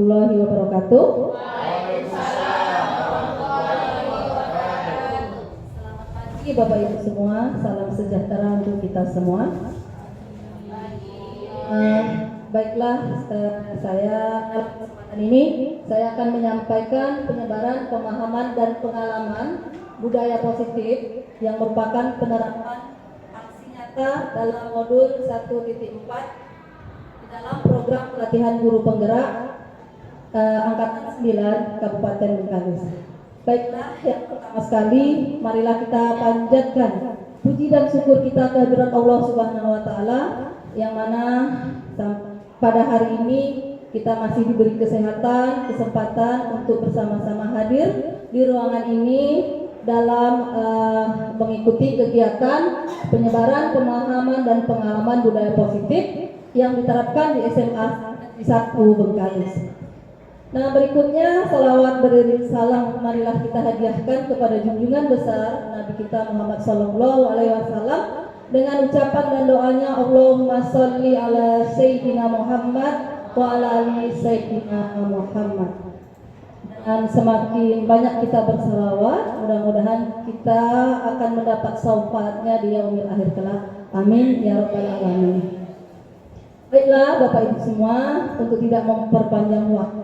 warahmatullahi wabarakatuh. Selamat pagi Bapak Ibu semua, salam sejahtera untuk kita semua. Baiklah, saya dalam kesempatan ini saya akan menyampaikan penyebaran pemahaman dan pengalaman budaya positif yang merupakan penerapan aksi nyata dalam modul 1.4 di dalam program pelatihan guru penggerak angkatan 9 Kabupaten Bengkalis. Baiklah, yang pertama sekali marilah kita panjatkan puji dan syukur kita kehadirat Allah Subhanahu wa taala yang mana pada hari ini kita masih diberi kesehatan, kesempatan untuk bersama-sama hadir di ruangan ini dalam mengikuti kegiatan penyebaran pemahaman dan pengalaman budaya positif yang diterapkan di SMA 1 Bengkalis. Nah, berikutnya salawat beriring salam marilah kita hadiahkan kepada junjungan besar Nabi kita Muhammad SAW dengan ucapan dan doanya Allahumma sholli ala Sayyidina Muhammad wa ala ali Sayyidina Muhammad. Dan semakin banyak kita bersalawat, mudah-mudahan kita akan mendapat syafaatnya di yaumil akhir kelak. Amin ya rabbal alamin. Baiklah Bapak Ibu semua, untuk tidak memperpanjang waktu,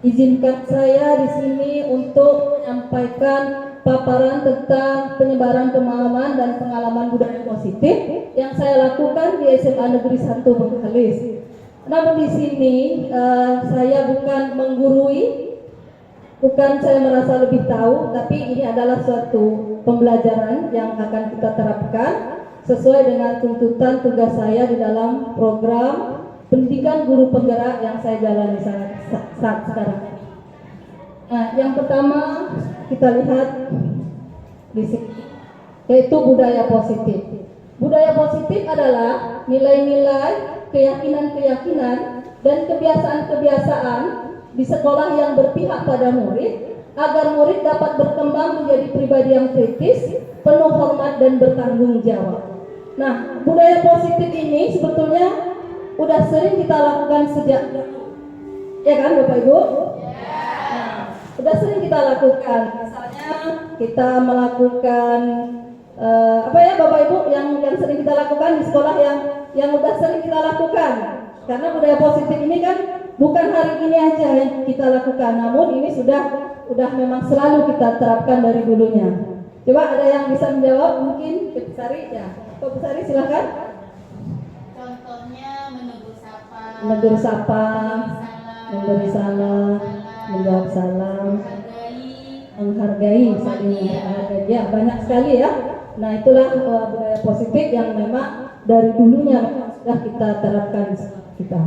izinkan saya di sini untuk menyampaikan paparan tentang penyebaran pemahaman dan pengalaman budaya positif yang saya lakukan di SMA Negeri 1 Bengkalis. Namun di sini saya bukan menggurui, bukan saya merasa lebih tahu, tapi ini adalah suatu pembelajaran yang akan kita terapkan sesuai dengan tuntutan tugas saya di dalam program pendidikan guru penggerak yang saya jalani saat sekarang. Nah, yang pertama kita lihat di sini, yaitu budaya positif. Budaya positif adalah nilai-nilai, keyakinan-keyakinan, dan kebiasaan-kebiasaan di sekolah yang berpihak pada murid, agar murid dapat berkembang menjadi pribadi yang kritis, penuh hormat dan bertanggung jawab. Nah, budaya positif ini sebetulnya udah sering kita lakukan sejak dulu, ya kan Bapak Ibu? Nah, udah sering kita lakukan. Misalnya kita melakukan apa ya Bapak Ibu yang sering kita lakukan di sekolah yang udah sering kita lakukan. Karena budaya positif ini kan bukan hari ini aja yang kita lakukan, namun ini sudah memang selalu kita terapkan dari dulunya. Coba ada yang bisa menjawab, mungkin Ibu Sari ya. Ibu Sari silakan. Contohnya menegur sapa, memberi salam, menjawab salam, menghargai, saling menghargai. Ya, banyak sekali ya. Nah, itulah budaya positif yang memang dari dulunya sudah kita terapkan kita.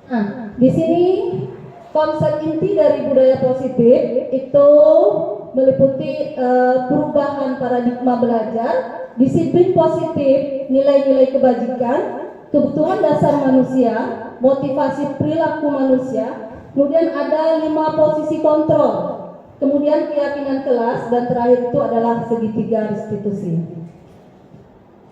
Nah, di sini konsep inti dari budaya positif itu meliputi perubahan paradigma belajar, disiplin positif, nilai-nilai kebajikan, kebutuhan dasar manusia, motivasi perilaku manusia, kemudian ada 5 posisi kontrol, kemudian keyakinan kelas, dan terakhir itu adalah segitiga restitusi.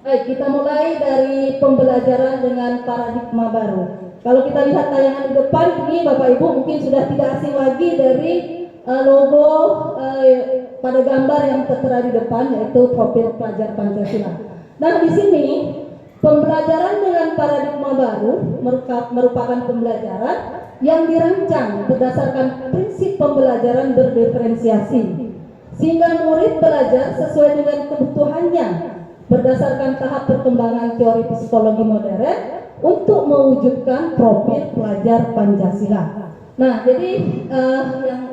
Baik, kita mulai dari pembelajaran dengan paradigma baru. Kalau kita lihat tayangan di depan ini, Bapak Ibu mungkin sudah tidak asing lagi dari logo pada gambar yang tertera di depan, yaitu profil pelajar Pancasila. Nah, di sini pembelajaran dengan paradigma baru merupakan pembelajaran yang dirancang berdasarkan prinsip pembelajaran berdiferensiasi, sehingga murid belajar sesuai dengan kebutuhannya berdasarkan tahap perkembangan teori psikologi modern untuk mewujudkan profil pelajar Pancasila. Nah, jadi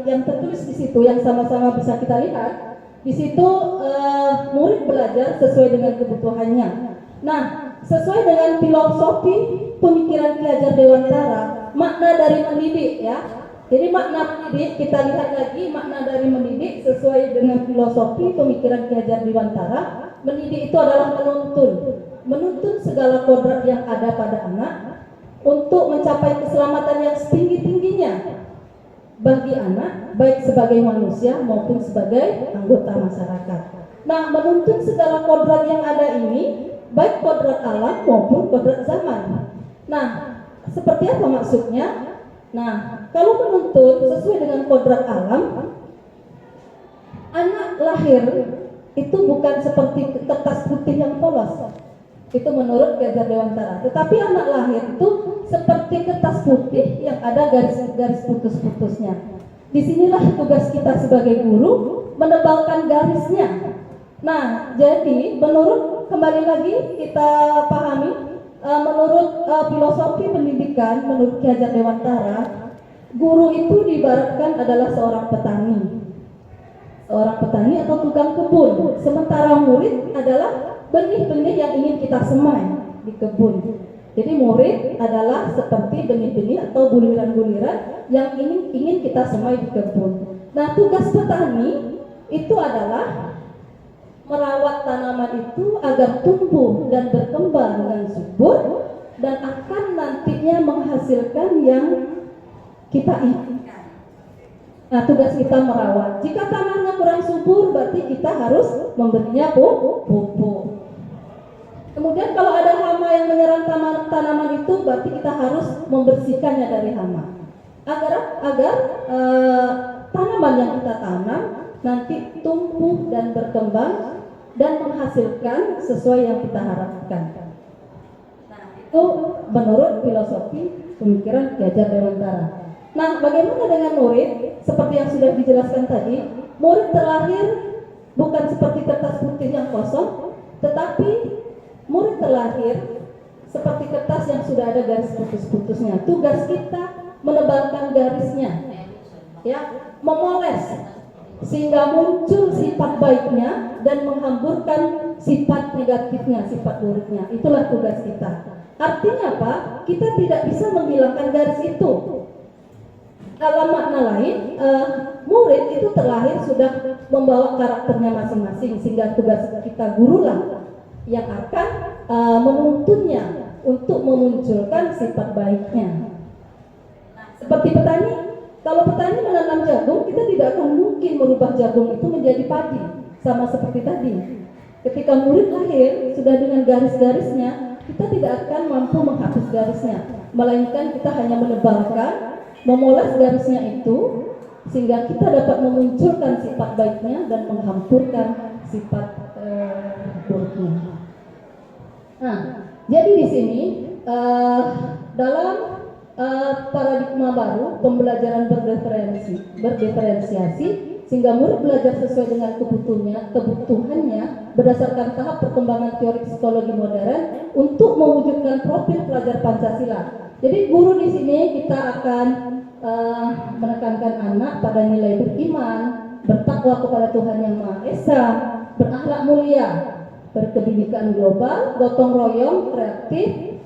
yang tertulis di situ yang sama-sama bisa kita lihat di situ, murid belajar sesuai dengan kebutuhannya. Nah, sesuai dengan filosofi pemikiran Ki Hajar Dewantara, makna dari mendidik ya. Jadi makna mendidik, kita lihat lagi makna dari mendidik sesuai dengan filosofi pemikiran Ki Hajar Dewantara. Mendidik itu adalah menuntun segala kodrat yang ada pada anak untuk mencapai keselamatan yang setinggi-tingginya bagi anak, baik sebagai manusia maupun sebagai anggota masyarakat. Nah, menuntun segala kodrat yang ada ini, baik kodrat alam maupun kodrat zaman. Nah, seperti apa maksudnya? Nah, kalau menuntut sesuai dengan kodrat alam, anak lahir itu bukan seperti kertas putih yang polos. Itu menurut Ki Hajar Dewantara. Tetapi anak lahir itu seperti kertas putih yang ada garis-garis putus-putusnya. Disinilah tugas kita sebagai guru, menebalkan garisnya. Nah, jadi kembali lagi kita pahami, menurut filosofi pendidikan, menurut Ki Hajar Dewantara, guru itu diibaratkan adalah seorang petani atau tukang kebun, sementara murid adalah benih-benih yang ingin kita semai di kebun. Jadi murid adalah seperti benih-benih atau buliran-buliran yang ingin kita semai di kebun. Nah, tugas petani itu adalah merawat tanaman itu agar tumbuh dan berkembang dengan subur dan akan nantinya menghasilkan yang kita inginkan. Nah, tugas kita merawat. Jika tanahnya kurang subur, berarti kita harus memberinya pupuk. Kemudian kalau ada hama yang menyerang tanaman itu, berarti kita harus membersihkannya dari hama. Agar tanaman yang kita tanam nanti tumbuh dan berkembang dan menghasilkan sesuai yang kita harapkan. Nah, itu menurut filosofi pemikiran Ki Hajar Dewantara. Nah, bagaimana dengan murid? Seperti yang sudah dijelaskan tadi, murid terlahir bukan seperti kertas putih yang kosong, tetapi murid terlahir seperti kertas yang sudah ada garis putus-putusnya. Tugas kita menebalkan garisnya, ya, memoles sehingga muncul sifat baiknya dan menghamburkan sifat negatifnya, sifat buruknya. Itulah tugas kita. Artinya apa? Kita tidak bisa menghilangkan garis itu. Dalam makna lain, murid itu terlahir sudah membawa karakternya masing-masing, sehingga tugas kita gurulah yang akan menuntunnya untuk memunculkan sifat baiknya. Seperti petani, kalau petani menanam jagung, kita tidak akan mungkin merubah jagung itu menjadi padi, sama seperti tadi. Ketika murid lahir sudah dengan garis-garisnya, kita tidak akan mampu menghapus garisnya, melainkan kita hanya menebalkan, memoles garisnya itu, sehingga kita dapat memunculkan sifat baiknya dan menghampurkan sifat buruknya. Nah, jadi di sini dalam paradigma baru pembelajaran berdiferensiasi, sehingga murid belajar sesuai dengan kebutuhannya berdasarkan tahap perkembangan teori psikologi modern untuk mewujudkan profil pelajar Pancasila. Jadi guru di sini kita akan menekankan anak pada nilai beriman, bertakwa kepada Tuhan Yang Maha Esa, berakhlak mulia, berkebinekaan global, gotong royong, kreatif,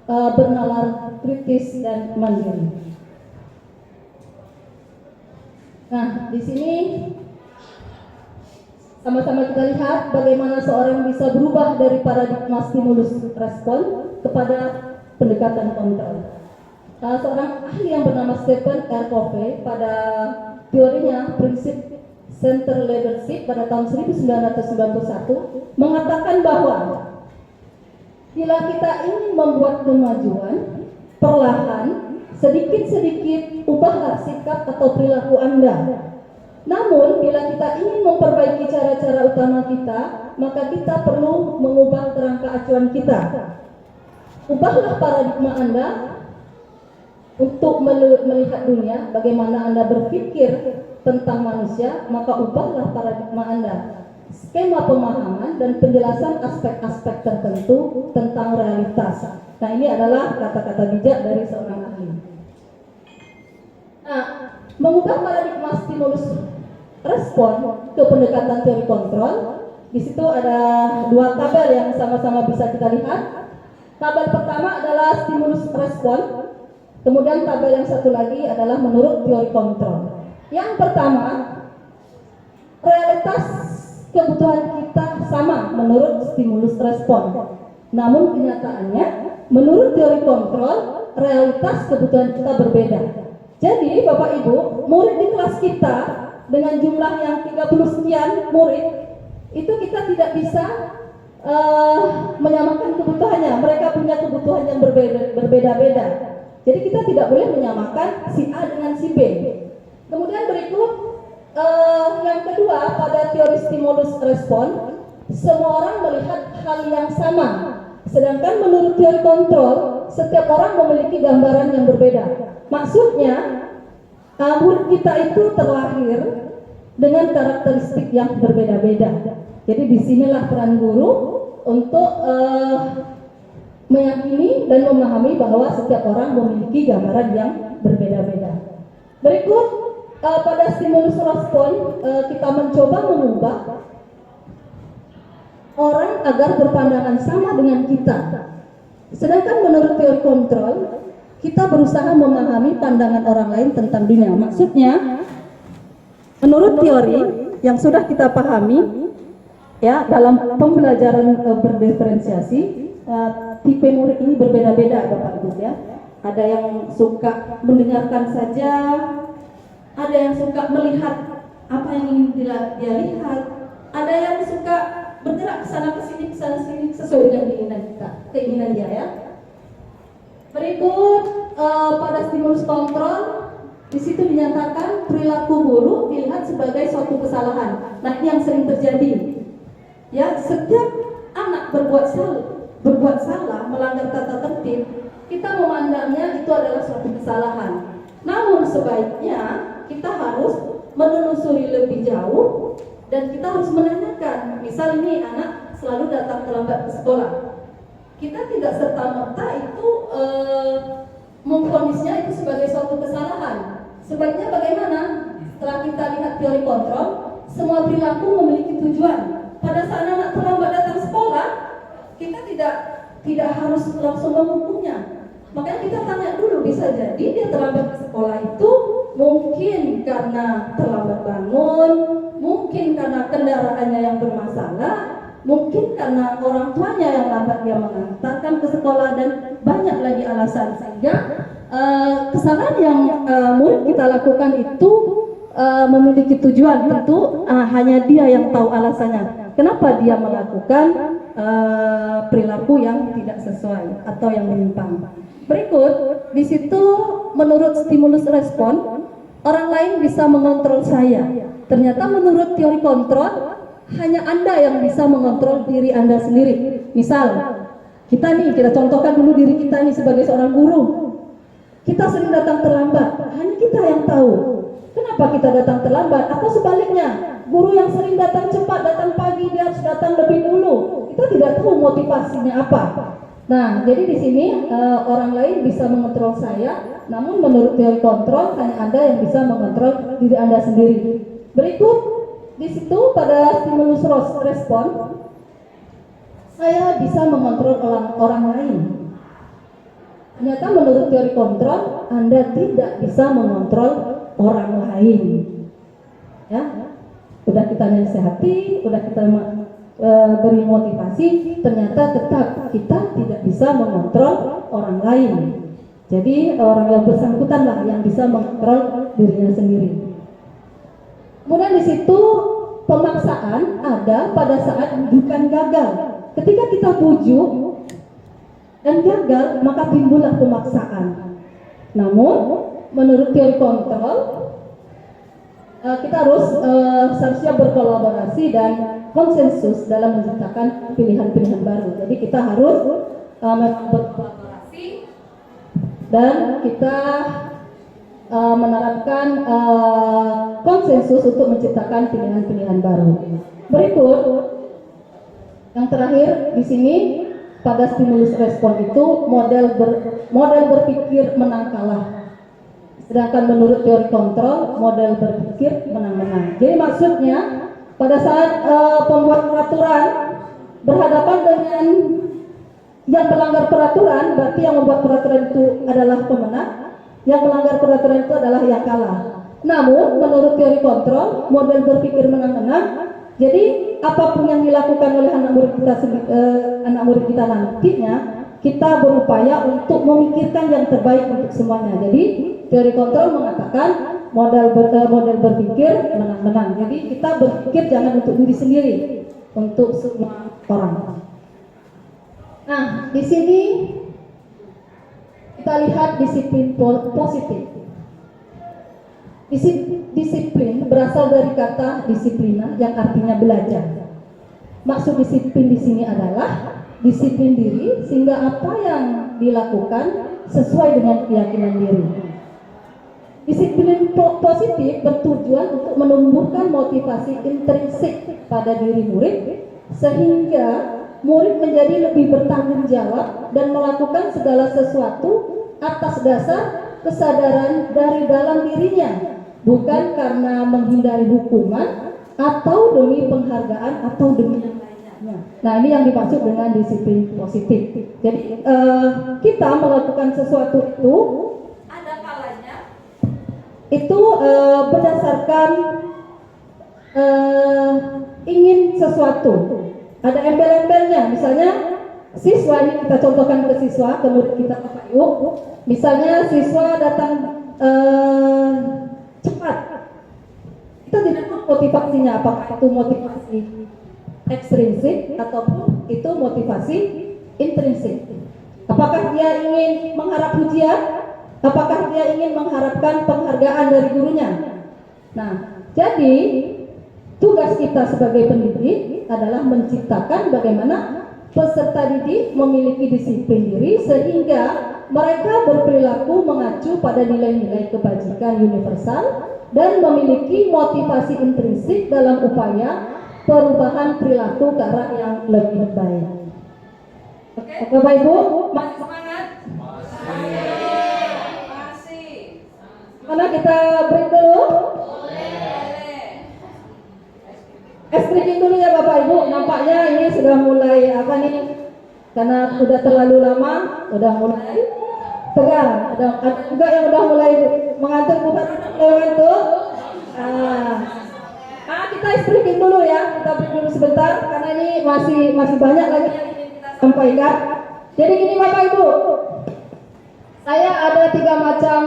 bernalar kritis dan mandiri. Nah, di sini sama-sama kita lihat bagaimana seorang bisa berubah dari paradigma stimulus respon kepada pendekatan kontrol. Seorang ahli yang bernama Stephen R. Covey pada teorinya prinsip center leadership pada tahun 1991 mengatakan bahwa bila kita ingin membuat kemajuan, perlahan, sedikit-sedikit ubahlah sikap atau perilaku Anda. Namun, bila kita ingin memperbaiki cara-cara utama kita, maka kita perlu mengubah kerangka acuan kita. Ubahlah paradigma Anda untuk melihat dunia, bagaimana Anda berpikir tentang manusia, maka ubahlah paradigma Anda. Skema pemahaman dan penjelasan aspek-aspek tertentu tentang realitas. Nah, ini adalah kata-kata bijak dari seorang ahli. Nah, mengubah paradigma stimulus respon ke pendekatan teori kontrol, di situ ada dua tabel yang sama-sama bisa kita lihat. Tabel pertama adalah stimulus respon, kemudian tabel yang satu lagi adalah menurut teori kontrol. Yang pertama, realitas kebutuhan kita sama menurut stimulus respon. Namun kenyataannya, menurut teori kontrol, realitas kebutuhan kita berbeda. Jadi Bapak Ibu, murid di kelas kita dengan jumlah yang 30 sekian murid, itu kita tidak bisa menyamakan kebutuhannya. Mereka punya kebutuhan yang berbeda-beda. Jadi kita tidak boleh menyamakan si A dengan si B. Kemudian berikut yang kedua, pada teori stimulus respon, semua orang melihat hal yang sama. Sedangkan menurut teori kontrol, setiap orang memiliki gambaran yang berbeda. Maksudnya, murid kita itu terlahir dengan karakteristik yang berbeda-beda. Jadi disinilah peran guru untuk meyakini dan memahami bahwa setiap orang memiliki gambaran yang berbeda-beda. Berikut pada stimulus respon, kita mencoba mengubah orang agar berpandangan sama dengan kita. Sedangkan menurut teori kontrol, kita berusaha memahami pandangan orang lain tentang dunia. Maksudnya, menurut teori yang sudah kita pahami, ya, dalam pembelajaran berdiferensiasi, tipe murid ini berbeda-beda, Bapak Ibu ya. Ada yang suka mendengarkan saja, ada yang suka melihat apa yang ingin dia lihat, ada yang suka bergerak ke sana ke sini sesuai dengan keinginan dia ya. Berikut pada stimulus kontrol, di situ dinyatakan perilaku guru dilihat sebagai suatu kesalahan. Nah, ini yang sering terjadi. Ya, setiap anak berbuat salah, melanggar tata tertib, kita memandangnya itu adalah suatu kesalahan. Namun sebaiknya kita harus menelusuri lebih jauh dan kita harus menanyakan. Misal ini anak selalu datang terlambat ke sekolah, kita tidak serta-merta itu memvonisnya itu sebagai suatu kesalahan. Sebaiknya bagaimana? Setelah kita lihat teori kontrol, semua perilaku memiliki tujuan. Pada saat anak terlambat datang sekolah, kita tidak harus langsung menghukumnya. Makanya kita tanya dulu, bisa jadi dia terlambat ke sekolah itu mungkin karena terlambat bangun, mungkin karena kendaraannya yang bermasalah, mungkin karena orang tuanya yang lambat dia mengantarkan ke sekolah, dan banyak lagi alasan. Sehingga kesalahan yang murid kita lakukan itu memiliki tujuan. Tentu hanya dia yang tahu alasannya kenapa dia melakukan perilaku yang tidak sesuai atau yang menyimpang. Berikut di situ menurut stimulus respon, orang lain bisa mengontrol saya. Ternyata menurut teori kontrol, hanya Anda yang bisa mengontrol diri Anda sendiri. Misal, kita contohkan dulu diri kita ini sebagai seorang guru. Kita sering datang terlambat, hanya kita yang tahu kenapa kita datang terlambat. Atau sebaliknya, guru yang sering datang cepat, datang pagi, dia harus datang lebih dulu. Kita tidak tahu motivasinya apa. Nah, jadi di sini orang lain bisa mengontrol saya, namun menurut teori kontrol hanya Anda yang bisa mengontrol diri Anda sendiri. Berikut di situ pada stimulus respon, saya bisa mengontrol orang lain. Ternyata menurut teori kontrol, Anda tidak bisa mengontrol orang lain. Ya, udah kita nasihati, udah kita beri motivasi, ternyata tetap kita tidak bisa mengontrol orang lain. Jadi orang yang bersangkutan lah yang bisa mengontrol dirinya sendiri. Kemudian di situ pemaksaan ada pada saat bukan gagal. Ketika kita bujuk dan gagal, maka timbullah pemaksaan. Namun menurut teori kontrol, kita harus seharusnya berkolaborasi dan konsensus dalam menciptakan pilihan-pilihan baru. Jadi kita harus berkolaborasi dan kita menerapkan konsensus untuk menciptakan pilihan-pilihan baru. Berikut yang terakhir di sini pada stimulus respon itu model berpikir menang kalah. Sedangkan menurut teori kontrol, model berpikir menang-menang. Jadi maksudnya pada saat pembuat peraturan berhadapan dengan yang melanggar peraturan, berarti yang membuat peraturan itu adalah pemenang, yang melanggar peraturan itu adalah yang kalah. Namun menurut teori kontrol, model berpikir menang-menang. Jadi apapun yang dilakukan oleh anak murid kita nantinya, kita berupaya untuk memikirkan yang terbaik untuk semuanya. Jadi teori kontrol mengatakan model berpikir menang-menang. Jadi kita berpikir jangan untuk diri sendiri, untuk semua orang. Nah, di sini kita kita lihat disiplin positif. Disiplin berasal dari kata disiplina yang artinya belajar. Maksud disiplin di sini adalah disiplin diri sehingga apa yang dilakukan sesuai dengan keyakinan diri. Disiplin positif bertujuan untuk menumbuhkan motivasi intrinsik pada diri murid sehingga murid menjadi lebih bertanggung jawab dan melakukan segala sesuatu atas dasar kesadaran dari dalam dirinya, bukan karena menghindari hukuman atau demi penghargaan atau demi yang lainnya. Nah, ini yang dimaksud dengan disiplin positif. Jadi kita melakukan sesuatu itu ada kalanya itu berdasarkan ingin sesuatu. Ada embel-embelnya, misalnya siswa, ini kita contohkan ke siswa, kemudian kita Bapak Ibu, misalnya siswa datang cepat, kita tidak tahu motivasinya, apakah itu motivasi ekstrinsik ataupun itu motivasi intrinsik. Apakah dia ingin mengharap pujian, apakah dia ingin mengharapkan penghargaan dari gurunya. Nah, jadi tugas kita sebagai pendidik adalah menciptakan bagaimana peserta didik memiliki disiplin diri sehingga mereka berperilaku mengacu pada nilai-nilai kebajikan universal dan memiliki motivasi intrinsik dalam upaya perubahan perilaku ke arah yang lebih baik. Oke, Bapak Ibu, masih semangat? Masih. Mana kita break dulu? Stretching dulu ya Bapak Ibu, nampaknya ini sudah mulai apa nih, karena sudah terlalu lama, sudah mulai tegang. Ada juga yang sudah mulai mengantuk, bukan mengantuk. Kita stretching dulu ya, kita break dulu sebentar karena ini masih banyak lagi yang ingin kita sampaikan. Jadi gini Bapak Ibu, saya ada 3 macam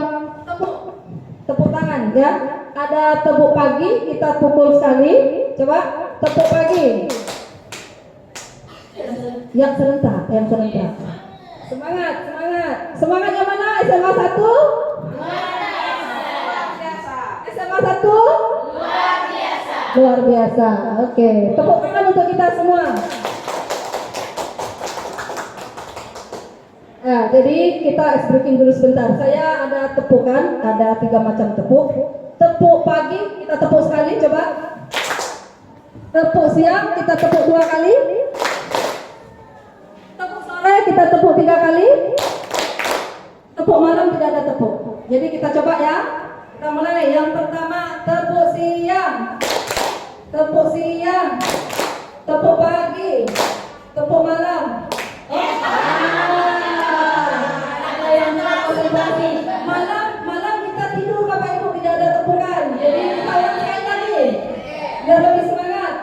tepuk tangan ya. Ada tepuk pagi, kita pukul sekali. Coba tepuk pagi. Yang serentak. Semangat. Semangat yang mana? SMA 1? SMA 1? Luar biasa. Oke, tepuk tangan untuk kita semua. Nah, jadi kita ice breaking dulu sebentar. Saya ada tepukan, ada 3 macam tepuk. Tepuk pagi kita tepuk sekali, coba. Tepuk siang kita tepuk 2 kali. Tepuk sore kita tepuk 3 kali. Tepuk malam tidak ada tepuk. Jadi kita coba ya. Kita mulai. Yang pertama tepuk siang. Tepuk siang. Tepuk pagi. Tepuk malam. Ada yang konsentrasi. Malam kita tidur Bapak Ibu, tidak ada tepukan. Jadi kita ulangi lagi. Biar lebih semangat.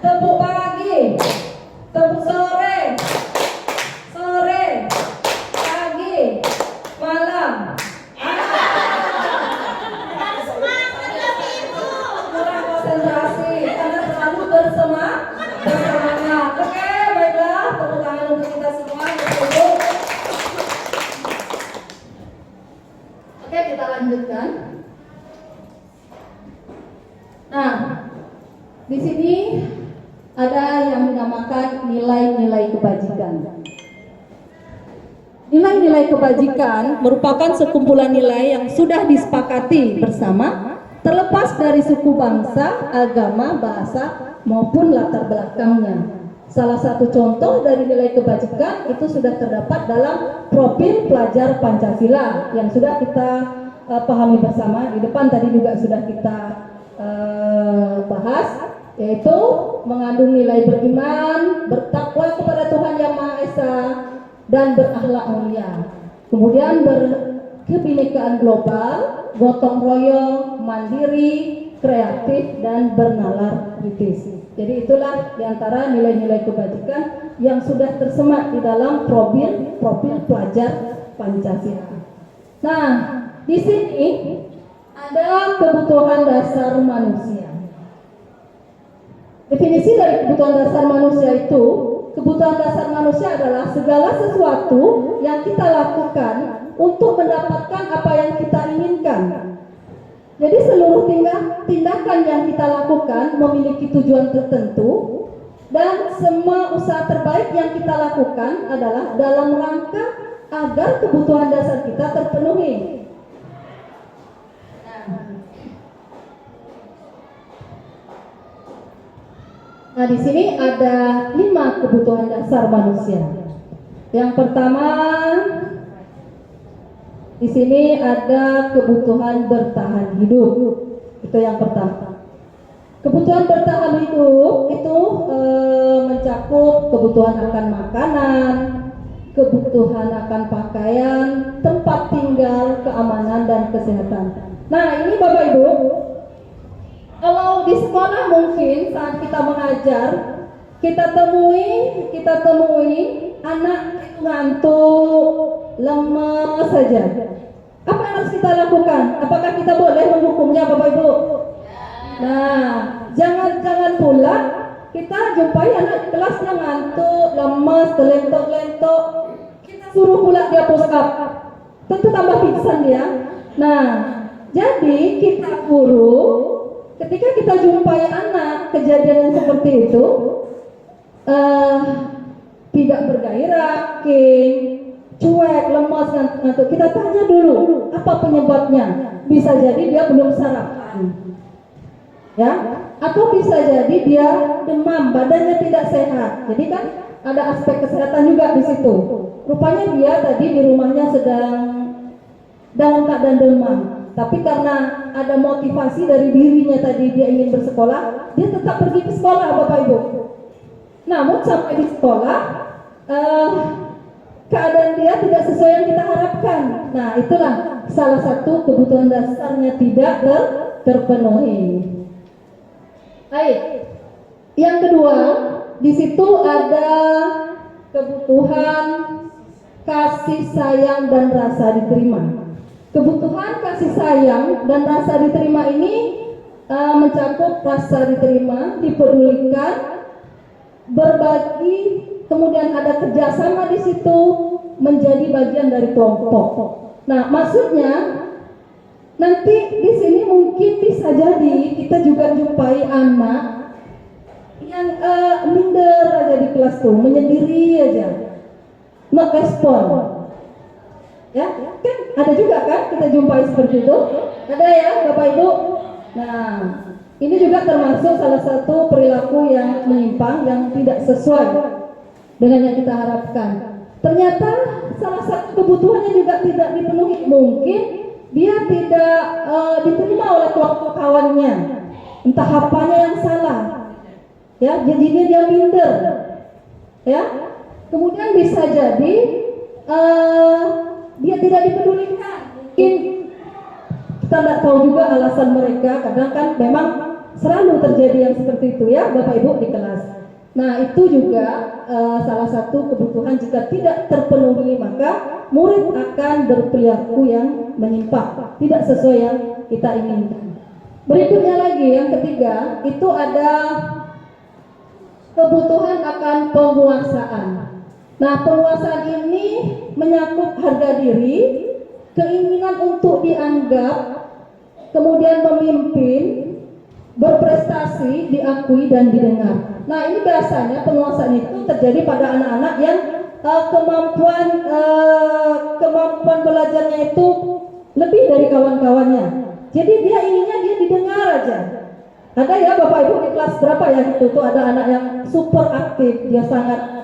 Tepuk pagi. Tepuk sore. Pagi. Malam. Kurang konsentrasi karena terlalu bersemangat. Oke, baiklah. Tepuk tangan untuk kita semua. Oke, kita lanjutkan. Nah, di sini ada yang dinamakan nilai-nilai kebajikan. Nilai-nilai kebajikan merupakan sekumpulan nilai yang sudah disepakati bersama, terlepas dari suku bangsa, agama, bahasa, maupun latar belakangnya. Salah satu contoh dari nilai kebajikan itu sudah terdapat dalam profil pelajar Pancasila yang sudah kita pahami bersama. Di depan tadi juga sudah kita bahas, yaitu mengandung nilai beriman, bertakwa kepada Tuhan Yang Maha Esa, dan berakhlak mulia. Kemudian berkebinekaan global, gotong royong, mandiri, kreatif, dan bernalar kritis. Jadi itulah diantara nilai-nilai kebajikan yang sudah tersemat di dalam profil pelajar Pancasila. Nah, di sini ada kebutuhan dasar manusia. Definisi dari kebutuhan dasar manusia itu, kebutuhan dasar manusia adalah segala sesuatu yang kita lakukan untuk mendapatkan apa yang kita inginkan. Jadi seluruh tindakan yang kita lakukan memiliki tujuan tertentu, dan semua usaha terbaik yang kita lakukan adalah dalam rangka agar kebutuhan dasar kita terpenuhi. Nah, di sini ada 5 kebutuhan dasar manusia. Yang pertama, di sini ada kebutuhan bertahan hidup. Itu yang pertama. Kebutuhan bertahan hidup itu mencakup kebutuhan akan makanan, kebutuhan akan pakaian, tempat tinggal, keamanan, dan kesehatan. Nah, ini Bapak Ibu, kalau di sekolah mungkin saat kita mengajar, kita temui anak ngantuk, lemas saja. Apa yang harus kita lakukan? Apakah kita boleh menghukumnya, Bapak Ibu? Nah, jangan pula kita jumpai anak di kelasnya ngantuk, lemas, telentok-lentok, kita suruh pula dia push up, tentu tambah pingsan dia. Nah, jadi kita guru, ketika kita jumpai anak kejadian yang seperti itu, tidak bergairah, cuek, lemas, ngantuk, kita tanya dulu apa penyebabnya. Bisa jadi dia belum sarapan, ya, atau bisa jadi dia demam, badannya tidak sehat. Jadi kan ada aspek kesehatan juga di situ. Rupanya dia tadi di rumahnya sedang dalam keadaan demam, tapi karena ada motivasi dari dirinya tadi dia ingin bersekolah, dia tetap pergi ke sekolah, Bapak Ibu. Namun sampai di sekolah, keadaan dia tidak sesuai yang kita harapkan. Nah, itulah salah satu kebutuhan dasarnya tidak terpenuhi. Baik. Yang kedua, di situ ada kebutuhan kasih sayang dan rasa diterima. Kebutuhan kasih sayang dan rasa diterima ini mencakup rasa diterima, dipedulikan, berbagi, kemudian ada kerjasama di situ, menjadi bagian dari kelompok. Nah, maksudnya nanti di sini mungkin bisa jadi kita juga jumpai anak yang minder aja di kelas tuh, menyendiri aja, nggak respon. Ya, kan ada juga kan kita jumpai seperti itu. Ada ya, Bapak Ibu. Nah, ini juga termasuk salah satu perilaku yang menyimpang, yang tidak sesuai dengan yang kita harapkan. Ternyata salah satu kebutuhannya juga tidak dipenuhi. Mungkin dia tidak diterima oleh kelompok kawannya, entah apanya yang salah, ya, jadinya dia minder, ya. Kemudian bisa jadi dia tidak dipedulikan. Mungkin kita tidak tahu juga alasan mereka. Kadang kan memang selalu terjadi yang seperti itu, ya, Bapak Ibu di kelas. Nah, itu juga salah satu kebutuhan. Jika tidak terpenuhi, maka murid akan berperilaku yang menyimpang, tidak sesuai yang kita inginkan. Berikutnya lagi, yang ketiga, itu ada kebutuhan akan penguasaan. Nah, penguasaan ini menyangkut harga diri, keinginan untuk dianggap, kemudian memimpin, berprestasi, diakui dan didengar. Nah, ini biasanya penguasaan itu terjadi pada anak-anak yang kemampuan belajarnya itu lebih dari kawan-kawannya. Jadi dia inginnya dia didengar aja. Ada ya Bapak Ibu di kelas berapa ya itu tuh ada anak yang super aktif, dia sangat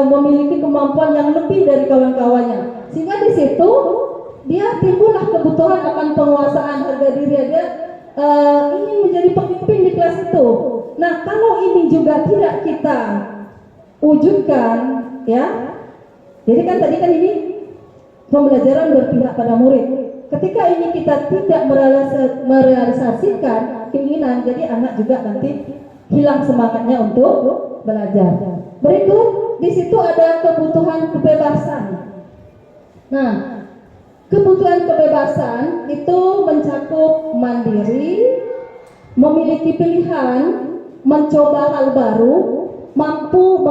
memiliki kemampuan yang lebih dari kawan-kawannya. Sehingga di situ dia timbullah kebutuhan akan penguasaan harga diri dia. Ingin menjadi pemimpin di kelas itu. Nah, kalau ini juga tidak kita wujudkan, ya. Jadi kan tadi kan ini pembelajaran berpihak pada murid. Ketika ini kita tidak merealisasikan keinginan, jadi anak juga nanti hilang semangatnya untuk belajar. Berikut di situ ada kebutuhan kebebasan. Nah, kebutuhan kebebasan itu mencakup mandiri, memiliki pilihan, mencoba hal baru, mampu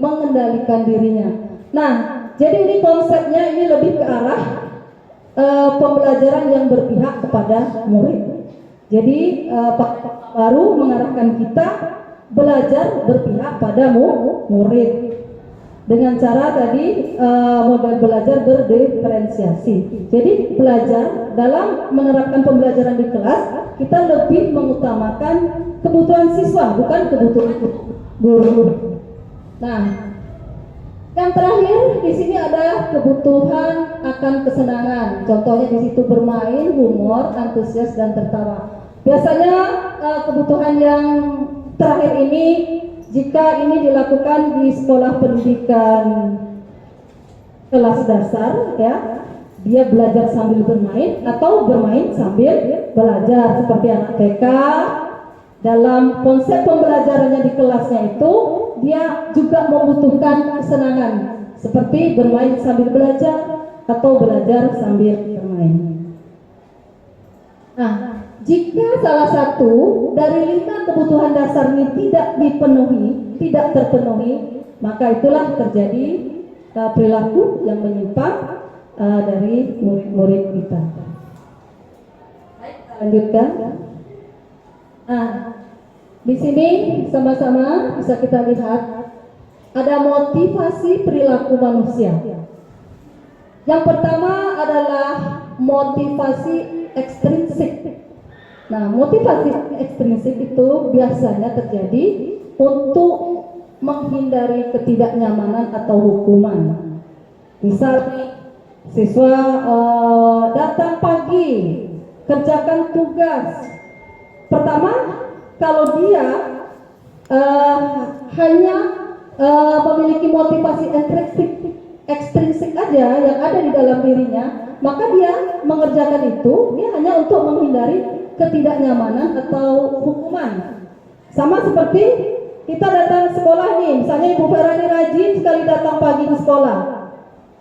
mengendalikan dirinya. Nah, Jadi ini konsepnya ini lebih ke arah pembelajaran yang berpihak kepada murid. Jadi Pak baru mengarahkan kita belajar berpihak pada murid dengan cara tadi model belajar berdiferensiasi. Jadi belajar dalam menerapkan pembelajaran di kelas kita lebih mengutamakan kebutuhan siswa bukan kebutuhan guru. Nah, yang terakhir di sini ada kebutuhan akan kesenangan. Contohnya di situ bermain, humor, antusias dan tertawa. Biasanya kebutuhan yang terakhir ini jika ini dilakukan di sekolah pendidikan kelas dasar ya, dia belajar sambil bermain atau bermain sambil belajar seperti anak TK. Dalam konsep pembelajarannya di kelasnya itu dia juga membutuhkan kesenangan seperti bermain sambil belajar atau belajar sambil bermain. Nah, jika salah satu dari 5 kebutuhan dasar ini tidak terpenuhi, maka itulah terjadi perilaku yang menyimpang dari murid-murid kita. Baik, lanjutkan. Nah, di sini sama-sama bisa kita lihat ada motivasi perilaku manusia. Yang pertama adalah motivasi ekstrinsik. Nah, motivasi ekstrinsik itu biasanya terjadi untuk menghindari ketidaknyamanan atau hukuman. Misalnya, siswa datang pagi, kerjakan tugas. Pertama, kalau dia hanya memiliki motivasi ekstrinsik aja yang ada di dalam dirinya, maka dia mengerjakan itu, dia hanya untuk menghindari ketidaknyamanan atau hukuman. Sama seperti kita datang ke sekolah nih, misalnya Ibu Vera ini rajin sekali datang pagi ke sekolah.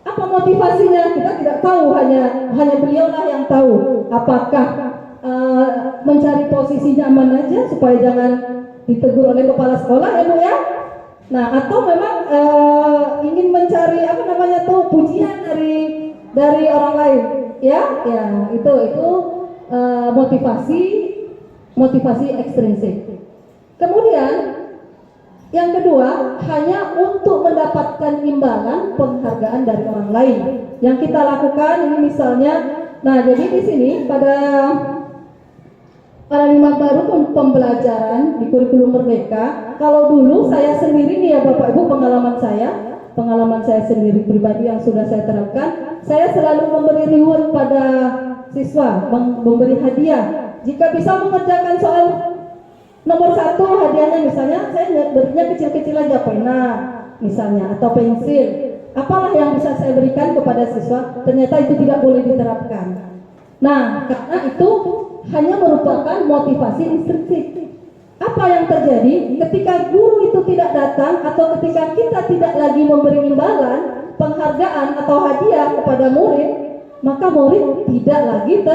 Apa motivasinya? Kita tidak tahu, hanya beliaulah yang tahu. Apakah mencari posisi nyaman aja supaya jangan ditegur oleh kepala sekolah ya Bu ya? Nah, atau memang ingin mencari pujian dari orang lain ya? Ya, itu motivasi ekstrinsik. Kemudian yang kedua, hanya untuk mendapatkan imbalan penghargaan dari orang lain. Yang kita lakukan ini misalnya, nah jadi di sini pada paradigma baru pembelajaran di kurikulum Merdeka. Kalau dulu saya sendiri nih ya Bapak Ibu, pengalaman saya sendiri pribadi yang sudah saya terapkan, saya selalu memberi reward pada siswa, memberi hadiah. Jika bisa mengerjakan soal nomor 1, hadiahnya misalnya saya berinya kecil-kecil aja, pena misalnya atau pensil. Apalah yang bisa saya berikan kepada siswa, ternyata itu tidak boleh diterapkan. Nah, karena itu hanya merupakan motivasi intrinsik. Apa yang terjadi ketika guru itu tidak datang atau ketika kita tidak lagi memberi imbalan, penghargaan atau hadiah kepada murid, maka murid tidak lagi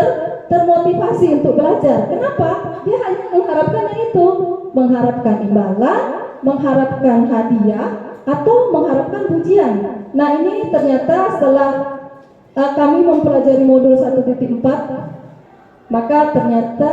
termotivasi untuk belajar. Kenapa? Dia hanya mengharapkan itu, mengharapkan imbalan, mengharapkan hadiah, atau mengharapkan pujian. Nah, ini ternyata setelah kami mempelajari modul 1.4, maka ternyata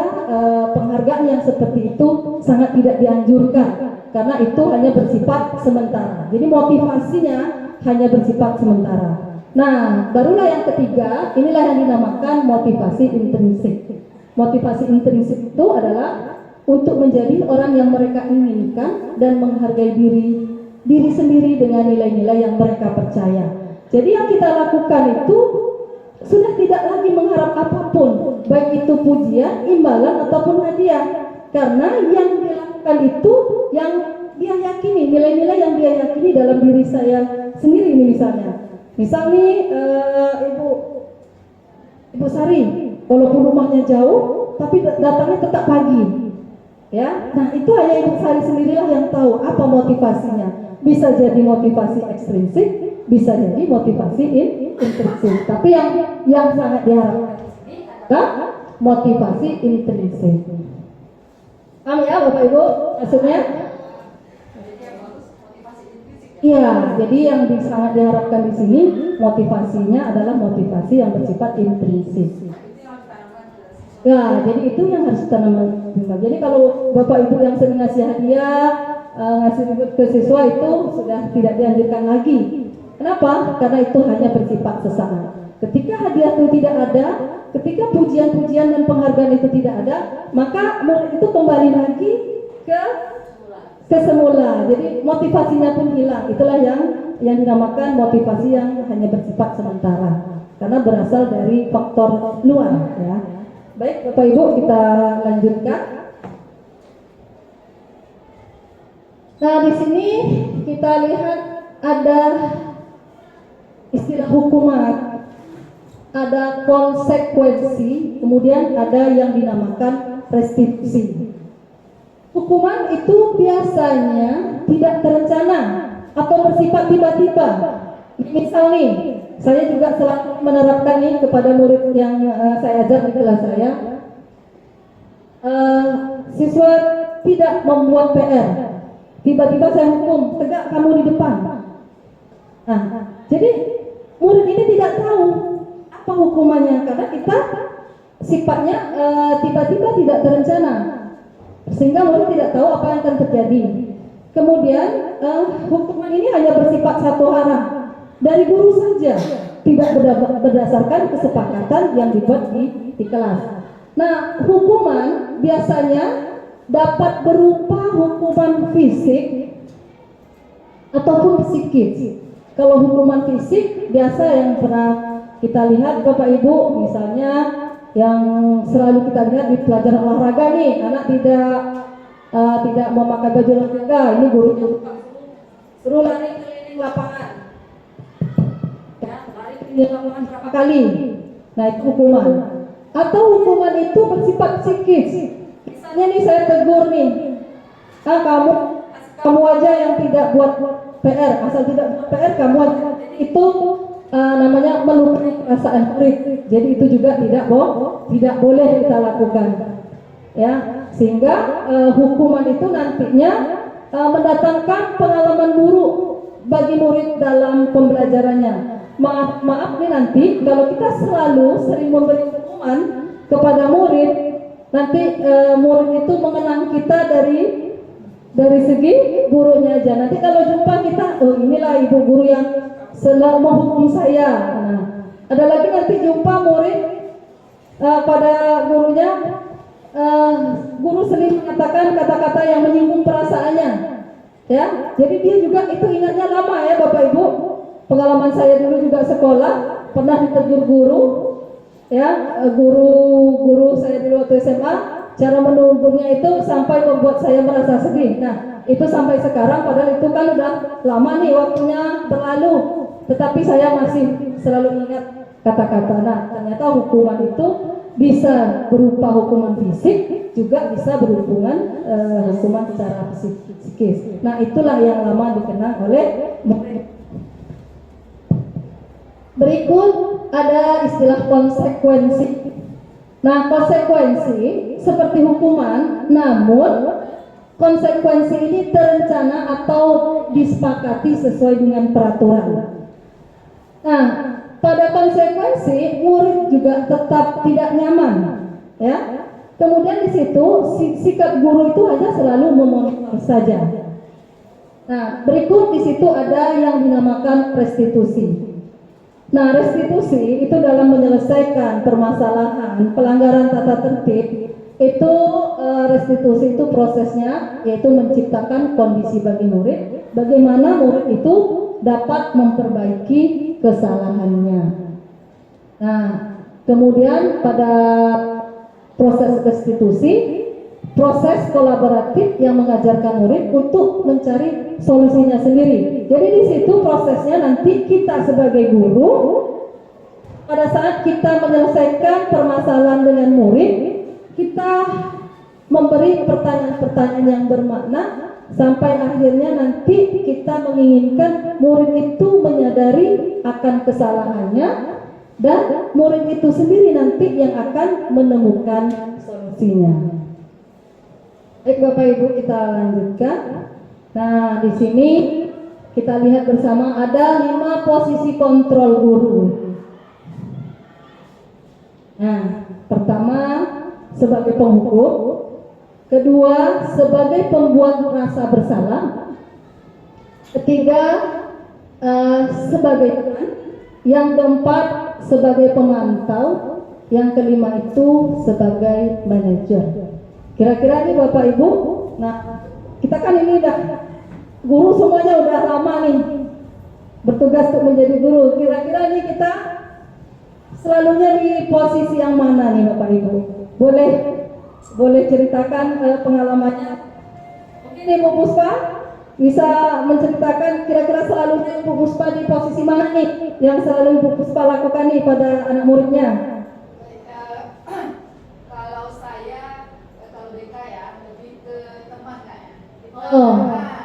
penghargaan yang seperti itu sangat tidak dianjurkan karena itu hanya bersifat sementara. Jadi motivasinya hanya bersifat sementara. Nah, barulah yang ketiga, inilah yang dinamakan motivasi intrinsik. Motivasi intrinsik itu adalah untuk menjadi orang yang mereka inginkan dan menghargai diri sendiri dengan nilai-nilai yang mereka percaya. Jadi yang kita lakukan itu sudah tidak lagi mengharap apapun, baik itu pujian, imbalan ataupun hadiah, karena yang dilakukan itu yang dia yakini, nilai-nilai yang dia yakini dalam diri saya sendiri. Ini misal nih Ibu Sari, walaupun rumahnya jauh tapi datangnya tetap pagi ya. Nah, itu hanya Ibu Sari sendirilah yang tahu apa motivasinya. Bisa jadi motivasi ekstrinsik, bisa jadi motivasi intrinsik. Tapi yang sangat diharapkan adalah motivasi intrinsik. Paham ya Bapak Ibu maksudnya? Iya, jadi yang sangat diharapkan di sini motivasinya adalah motivasi yang bersifat intrinsik. Ya, jadi itu yang harus ditanamkan. Jadi kalau Bapak Ibu yang sering ngasih hadiah, ngasih ribut ke siswa itu sudah tidak dianjurkan lagi. Kenapa? Karena itu hanya bersifat sesaat. Ketika hadiah itu tidak ada, ketika pujian-pujian dan penghargaan itu tidak ada, maka murid itu kembali lagi ke semula. Jadi motivasinya pun hilang. Itulah yang dinamakan motivasi yang hanya bersifat sementara, karena berasal dari faktor luar, ya. Baik, Bapak Ibu, kita lanjutkan. Nah, di sini kita lihat ada istilah hukuman, ada konsekuensi, kemudian ada yang dinamakan restitusi. Hukuman itu biasanya tidak terencana atau bersifat tiba-tiba. Misal nih, saya juga selalu menerapkan ini kepada murid yang saya ajar di kelas saya. Siswa tidak membuat PR, tiba-tiba saya hukum, tegak kamu di depan. Nah, jadi murid ini tidak tahu apa hukumannya, karena kita sifatnya tiba-tiba tidak terencana, sehingga murid tidak tahu apa yang akan terjadi. Kemudian hukuman ini hanya bersifat satu arah dari guru saja, tidak berdasarkan kesepakatan yang dibuat di kelas. Nah, hukuman biasanya dapat berupa hukuman fisik ataupun psikis. Kalau hukuman fisik biasa yang pernah kita lihat Bapak Ibu, misalnya yang selalu kita lihat di pelajaran olahraga nih, anak tidak memakai baju olahraga, ini gurunya suruh lari keliling lapangan. Dilakukan berapa kali? Nah, itu hukuman. Atau hukuman itu bersifat psikis. Misalnya nih saya tegur nih, kamu aja yang tidak buat PR, asal tidak buat PR kamu aja. Itu namanya melukai perasaan murid. Jadi itu juga tidak boleh kita lakukan. Ya, sehingga hukuman itu nantinya mendatangkan pengalaman buruk bagi murid dalam pembelajarannya. Maaf nih nanti kalau kita selalu sering memberi hukuman kepada murid, nanti murid itu mengenang kita dari segi gurunya aja. Nanti kalau jumpa kita, oh inilah ibu guru yang selalu menghukum saya. Nah, ada lagi nanti jumpa murid pada gurunya, guru sering mengatakan kata-kata yang menyinggung perasaannya. Ya, jadi dia juga itu ingatnya lama ya Bapak Ibu. Pengalaman saya dulu juga sekolah, pernah ditegur guru, ya guru saya dulu waktu SMA, cara menegurnya itu sampai membuat saya merasa sedih. Nah, itu sampai sekarang, padahal itu kan udah lama nih waktunya berlalu, tetapi saya masih selalu ingat kata-kata. Nah, ternyata hukuman itu bisa berupa hukuman fisik, juga bisa berhubungan hukuman secara psikis. Nah, itulah yang lama dikenang oleh murid. Berikut ada istilah konsekuensi. Nah, konsekuensi seperti hukuman, namun konsekuensi ini terencana atau disepakati sesuai dengan peraturan. Nah, pada konsekuensi murid juga tetap tidak nyaman, ya. Kemudian di situ sikap guru itu hanya selalu memonitor saja. Nah, berikut di situ ada yang dinamakan restitusi. Nah, restitusi itu dalam menyelesaikan permasalahan pelanggaran tata tertib itu, restitusi itu prosesnya yaitu menciptakan kondisi bagi murid, bagaimana murid itu dapat memperbaiki kesalahannya. Nah, kemudian pada proses restitusi, proses kolaboratif yang mengajarkan murid untuk mencari solusinya sendiri. Jadi di situ prosesnya nanti kita sebagai guru, pada saat kita menyelesaikan permasalahan dengan murid, kita memberi pertanyaan-pertanyaan yang bermakna sampai akhirnya nanti kita menginginkan murid itu menyadari akan kesalahannya dan murid itu sendiri nanti yang akan menemukan solusinya. Baik Bapak Ibu, kita lanjutkan. Nah, di sini kita lihat bersama ada 5 posisi kontrol guru. Nah, pertama sebagai penghukum, kedua sebagai pembuat rasa bersalah, ketiga sebagai teman, yang keempat sebagai pemantau, yang kelima itu sebagai manajer. Kira-kira nih Bapak Ibu, nah kita kan ini udah guru semuanya udah lama nih bertugas untuk menjadi guru. Kira-kira nih kita selalunya di posisi yang mana nih Bapak Ibu? Boleh ceritakan pengalamannya? Mungkin Ibu Puspa bisa menceritakan kira-kira selalunya Ibu Puspa di posisi mana nih yang selalu Ibu Puspa lakukan nih pada anak muridnya? Kalau saya, kalau BK ya lebih ke teman kan ya. Oh,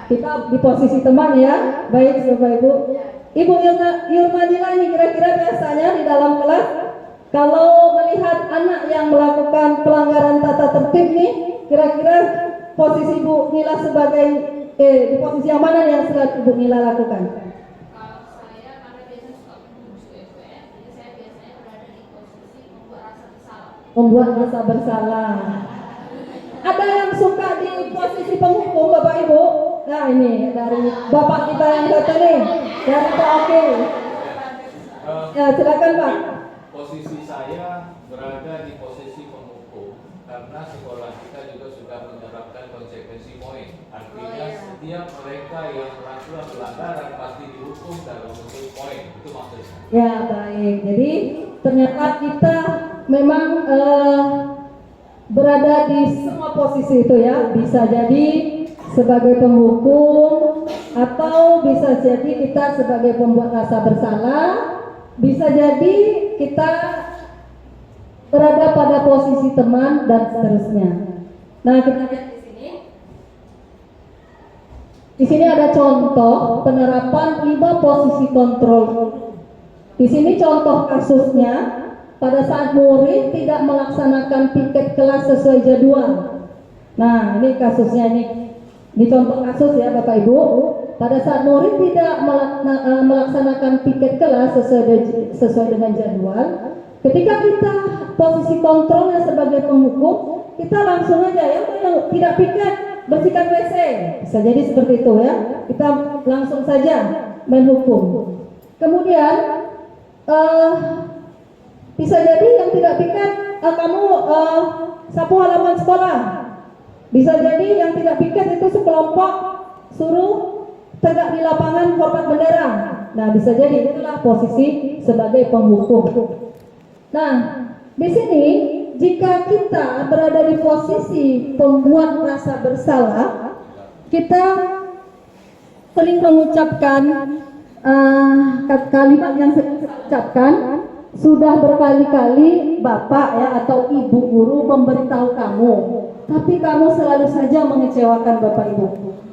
kita di posisi teman ya. Baik Bapak Ibu. Ibu Yurmanila nih kira-kira biasanya di dalam kelas kalau melihat anak yang melakukan pelanggaran tata tertib nih, kira-kira posisi Ibu Nila sebagai di posisi yang mana yang selalu Ibu Nila lakukan? Kalau saya karena biasanya suka menunggu SPM, jadi saya biasanya berada di posisi membuat rasa bersalah. Membuat rasa bersalah. Ada yang suka di posisi penghukum Bapak Ibu? Nah ini dari Bapak kita yang satu nih, dari Pak Oke. Ya silakan Pak. Posisi saya berada di posisi penghukum karena sekolah kita juga sudah menerapkan konsekuensi poin. Artinya setiap mereka yang melakukan pelanggaran pasti dihukum dalam bentuk poin. Itu maksudnya. Ya baik. Jadi ternyata kita memang berada di semua posisi itu ya. Bisa jadi sebagai penghukum atau bisa jadi kita sebagai pembuat rasa bersalah, bisa jadi kita berada pada posisi teman dan seterusnya. Nah, kita lihat di sini. Di sini ada contoh penerapan 5 posisi kontrol. Di sini contoh kasusnya pada saat murid tidak melaksanakan piket kelas sesuai jadwal. Nah, ini kasusnya ini. Ini contoh kasus ya Bapak Ibu. Pada saat murid tidak melaksanakan piket kelas sesuai dengan jadwal, ketika kita posisi kontrolnya sebagai penghukum, kita langsung aja ya yang tidak piket bersihkan WC. Bisa jadi seperti itu ya. Kita langsung saja menghukum. Kemudian bisa jadi yang tidak piket kamu sapu halaman sekolah. Bisa jadi yang tidak piket itu sekelompok suruh tegak di lapangan hormat bendera. Nah, bisa jadi itulah posisi sebagai penghukum. Nah, di sini jika kita berada di posisi pembuat rasa bersalah, kita sering mengucapkan kalimat yang sering saya ucapkan, sudah berkali-kali Bapak ya atau Ibu guru memberitahu kamu, tapi kamu selalu saja mengecewakan Bapak Ibu.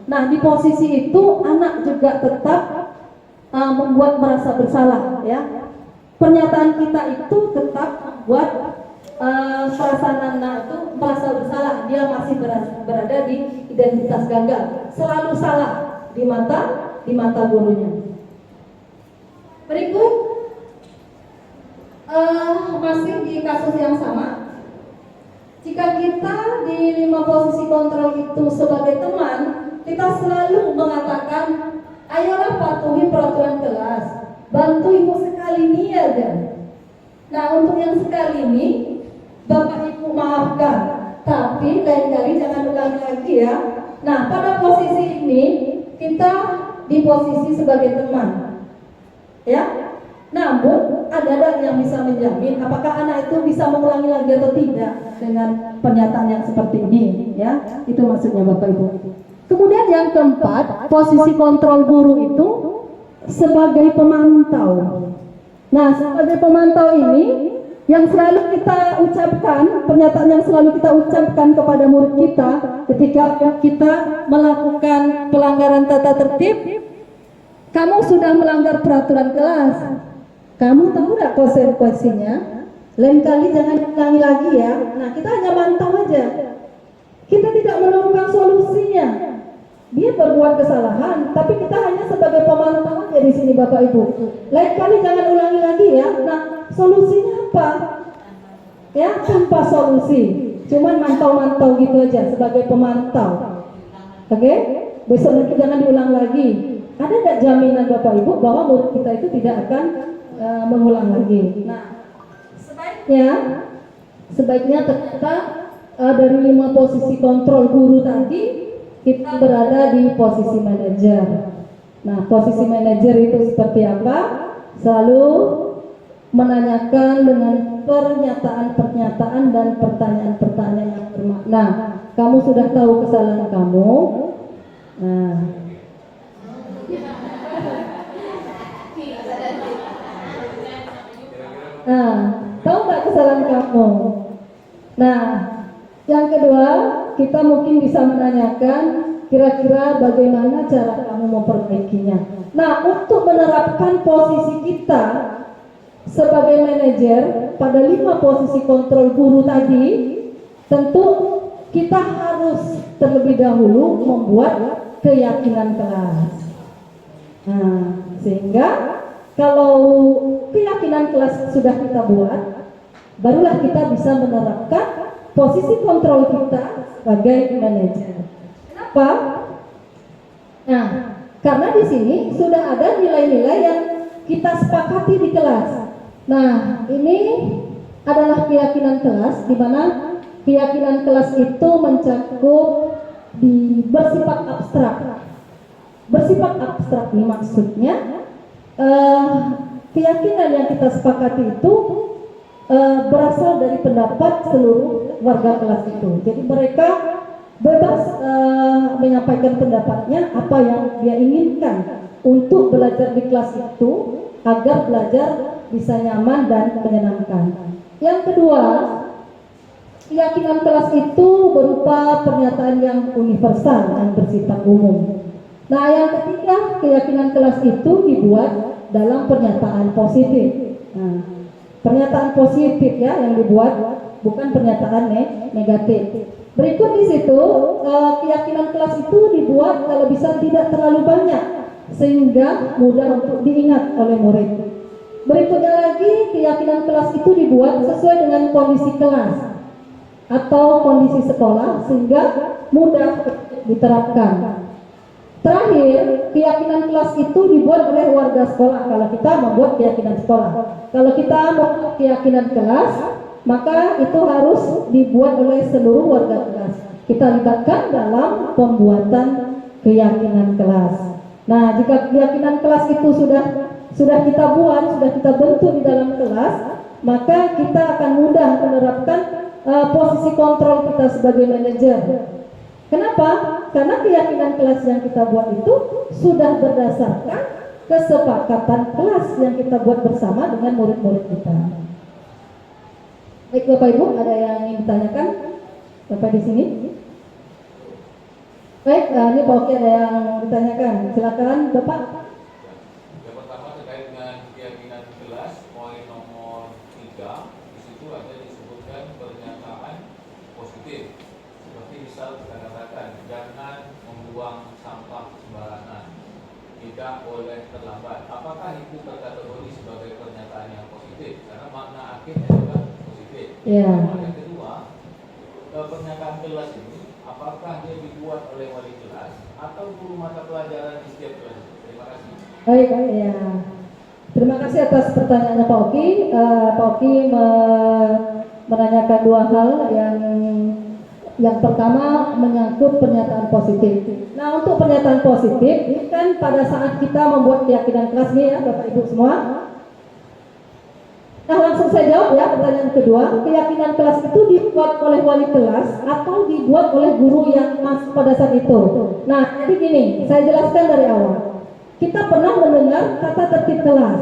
Nah, di posisi itu anak juga tetap membuat merasa bersalah ya. Pernyataan kita itu tetap membuat perasaan anak itu merasa bersalah. Dia masih berada di identitas gagal, selalu salah di mata gurunya. Berikut masih di kasus yang sama. Jika kita di 5 posisi kontrol itu sebagai teman, kita selalu mengatakan, ayolah patuhi peraturan kelas, bantu ibu sekali ini aja. Nah, untuk yang sekali ini, Bapak Ibu maafkan, tapi lain kali jangan ulangi lagi ya. Nah, pada posisi ini, kita di posisi sebagai teman, ya. Namun, ada yang bisa menjamin apakah anak itu bisa mengulangi lagi atau tidak dengan pernyataan yang seperti ini, ya. Itu maksudnya Bapak Ibu. Kemudian yang keempat, posisi kontrol guru itu sebagai pemantau. Nah, sebagai pemantau ini yang selalu kita ucapkan, pernyataan yang selalu kita ucapkan kepada murid kita ketika kita melakukan pelanggaran tata tertib, kamu sudah melanggar peraturan kelas. Kamu tahu nggak konsekuensinya? Lain kali jangan ulangi lagi ya. Nah, kita hanya mantau aja. Kita tidak menemukan solusinya. dia berbuat kesalahan, tapi kita hanya sebagai pemantau aja di sini Bapak Ibu. Lain kali jangan ulangi lagi ya. Nah, solusinya apa? Ya, tanpa solusi. Cuman mantau-mantau gitu aja sebagai pemantau. Oke? Besok nanti jangan diulang lagi. Ada nggak jaminan Bapak Ibu bahwa murid kita itu tidak akan mengulang lagi? Nah, sebaiknya ternyata dari 5 posisi kontrol guru tadi kita berada di posisi manajer. Nah, posisi manajer itu seperti apa? Selalu menanyakan dengan pernyataan-pernyataan dan pertanyaan-pertanyaan yang bermakna. Kamu sudah tahu kesalahan kamu. Nah, tahu nggak kesalahan kamu? Nah, yang kedua, kita mungkin bisa menanyakan kira-kira bagaimana cara kamu memperbaikinya. Nah, untuk menerapkan posisi kita sebagai manajer pada 5 posisi kontrol guru tadi, tentu kita harus terlebih dahulu membuat keyakinan kelas. Nah, sehingga kalau keyakinan kelas sudah kita buat, barulah kita bisa menerapkan posisi kontrol kita sebagai manajer. Kenapa? Nah, karena di sini sudah ada nilai-nilai yang kita sepakati di kelas. Nah, ini adalah keyakinan kelas, di mana keyakinan kelas itu mencakup bersifat abstrak. Bersifat abstrak ini maksudnya keyakinan yang kita sepakati itu berasal dari pendapat seluruh warga kelas itu. Jadi mereka bebas menyampaikan pendapatnya, apa yang dia inginkan untuk belajar di kelas itu agar belajar bisa nyaman dan menyenangkan. Yang kedua, keyakinan kelas itu berupa pernyataan yang universal yang bersifat umum. Nah, yang ketiga, keyakinan kelas itu dibuat dalam pernyataan positif. Nah, pernyataan positif ya yang dibuat, bukan pernyataan negatif. Berikut di situ keyakinan kelas itu dibuat kalau bisa tidak terlalu banyak sehingga mudah untuk diingat oleh murid. Berikutnya lagi, keyakinan kelas itu dibuat sesuai dengan kondisi kelas atau kondisi sekolah sehingga mudah diterapkan. Terakhir, keyakinan kelas itu dibuat oleh warga sekolah kalau kita membuat keyakinan sekolah. Kalau kita membuat keyakinan kelas, maka itu harus dibuat oleh seluruh warga kelas. Kita libatkan dalam pembuatan keyakinan kelas. Nah, jika keyakinan kelas itu sudah kita buat, sudah kita bentuk di dalam kelas, maka kita akan mudah menerapkan posisi kontrol kita sebagai manajer. Kenapa? Karena keyakinan kelas yang kita buat itu sudah berdasarkan kesepakatan kelas yang kita buat bersama dengan murid-murid kita. Baik Bapak Ibu, ada yang ingin ditanyakan? Bapak di sini? Baik, ini Pak Oki ada yang ditanyakan. Silakan Bapak. Yang pertama terkait dengan keyakinan kelas, poin nomor 3, di situ ada disebutkan pernyataan positif. Seperti misal kita katakan, jangan membuang sampah sembarangan, tidak boleh terlambat. Apakah itu terkategori sebagai pernyataan yang positif? Karena makna akhirnya juga positif. Yang kedua, pernyataan kelas ini apakah dia dibuat oleh wali kelas atau guru mata pelajaran di setiap kelas? Terima kasih. Baik, ya. Terima kasih atas pertanyaannya Pak Oki. Pak Oki menanyakan 2 hal. Yang pertama menyangkut pernyataan positif. Nah, untuk pernyataan positif ini kan pada saat kita membuat keyakinan kelas nih ya Bapak Ibu semua. Nah, langsung saya jawab ya pertanyaan kedua. Keyakinan kelas itu dibuat oleh wali kelas atau dibuat oleh guru yang masuk pada saat itu. Nah, jadi gini, saya jelaskan dari awal. Kita pernah mendengar tata tertib kelas.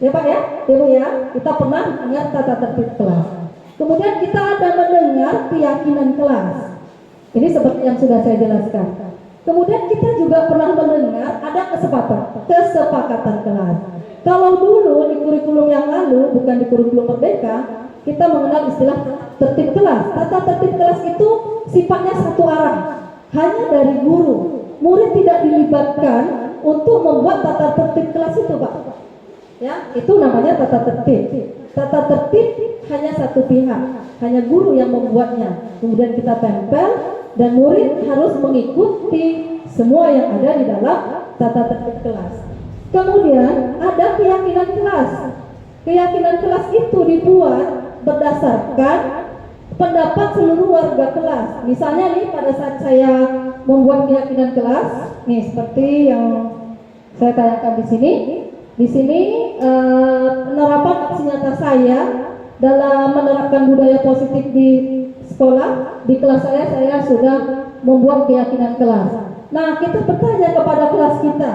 Ya Pak ya? Ibu ya, kita pernah mendengar tata tertib kelas. Kemudian kita ada mendengar keyakinan kelas. Ini seperti yang sudah saya jelaskan. Kemudian kita juga pernah mendengar ada kesepakatan kelas. Kalau dulu di kurikulum yang lalu, bukan di kurikulum Merdeka, kita mengenal istilah tertib kelas. Tata tertib kelas itu sifatnya satu arah, hanya dari guru. murid tidak dilibatkan untuk membuat tata tertib kelas itu, Pak. Ya, itu namanya tata tertib. Tata tertib hanya satu pihak, hanya guru yang membuatnya. Kemudian kita tempel dan murid harus mengikuti semua yang ada di dalam tata tertib kelas. Kemudian ada keyakinan kelas. Keyakinan kelas itu dibuat berdasarkan pendapat seluruh warga kelas. Misalnya nih, pada saat saya membuat keyakinan kelas, nih seperti yang saya tayangkan di sini. Di sini penerapan aksi nyata saya dalam menerapkan budaya positif di sekolah, di kelas saya sudah membuat keyakinan kelas. Nah, kita bertanya kepada kelas kita,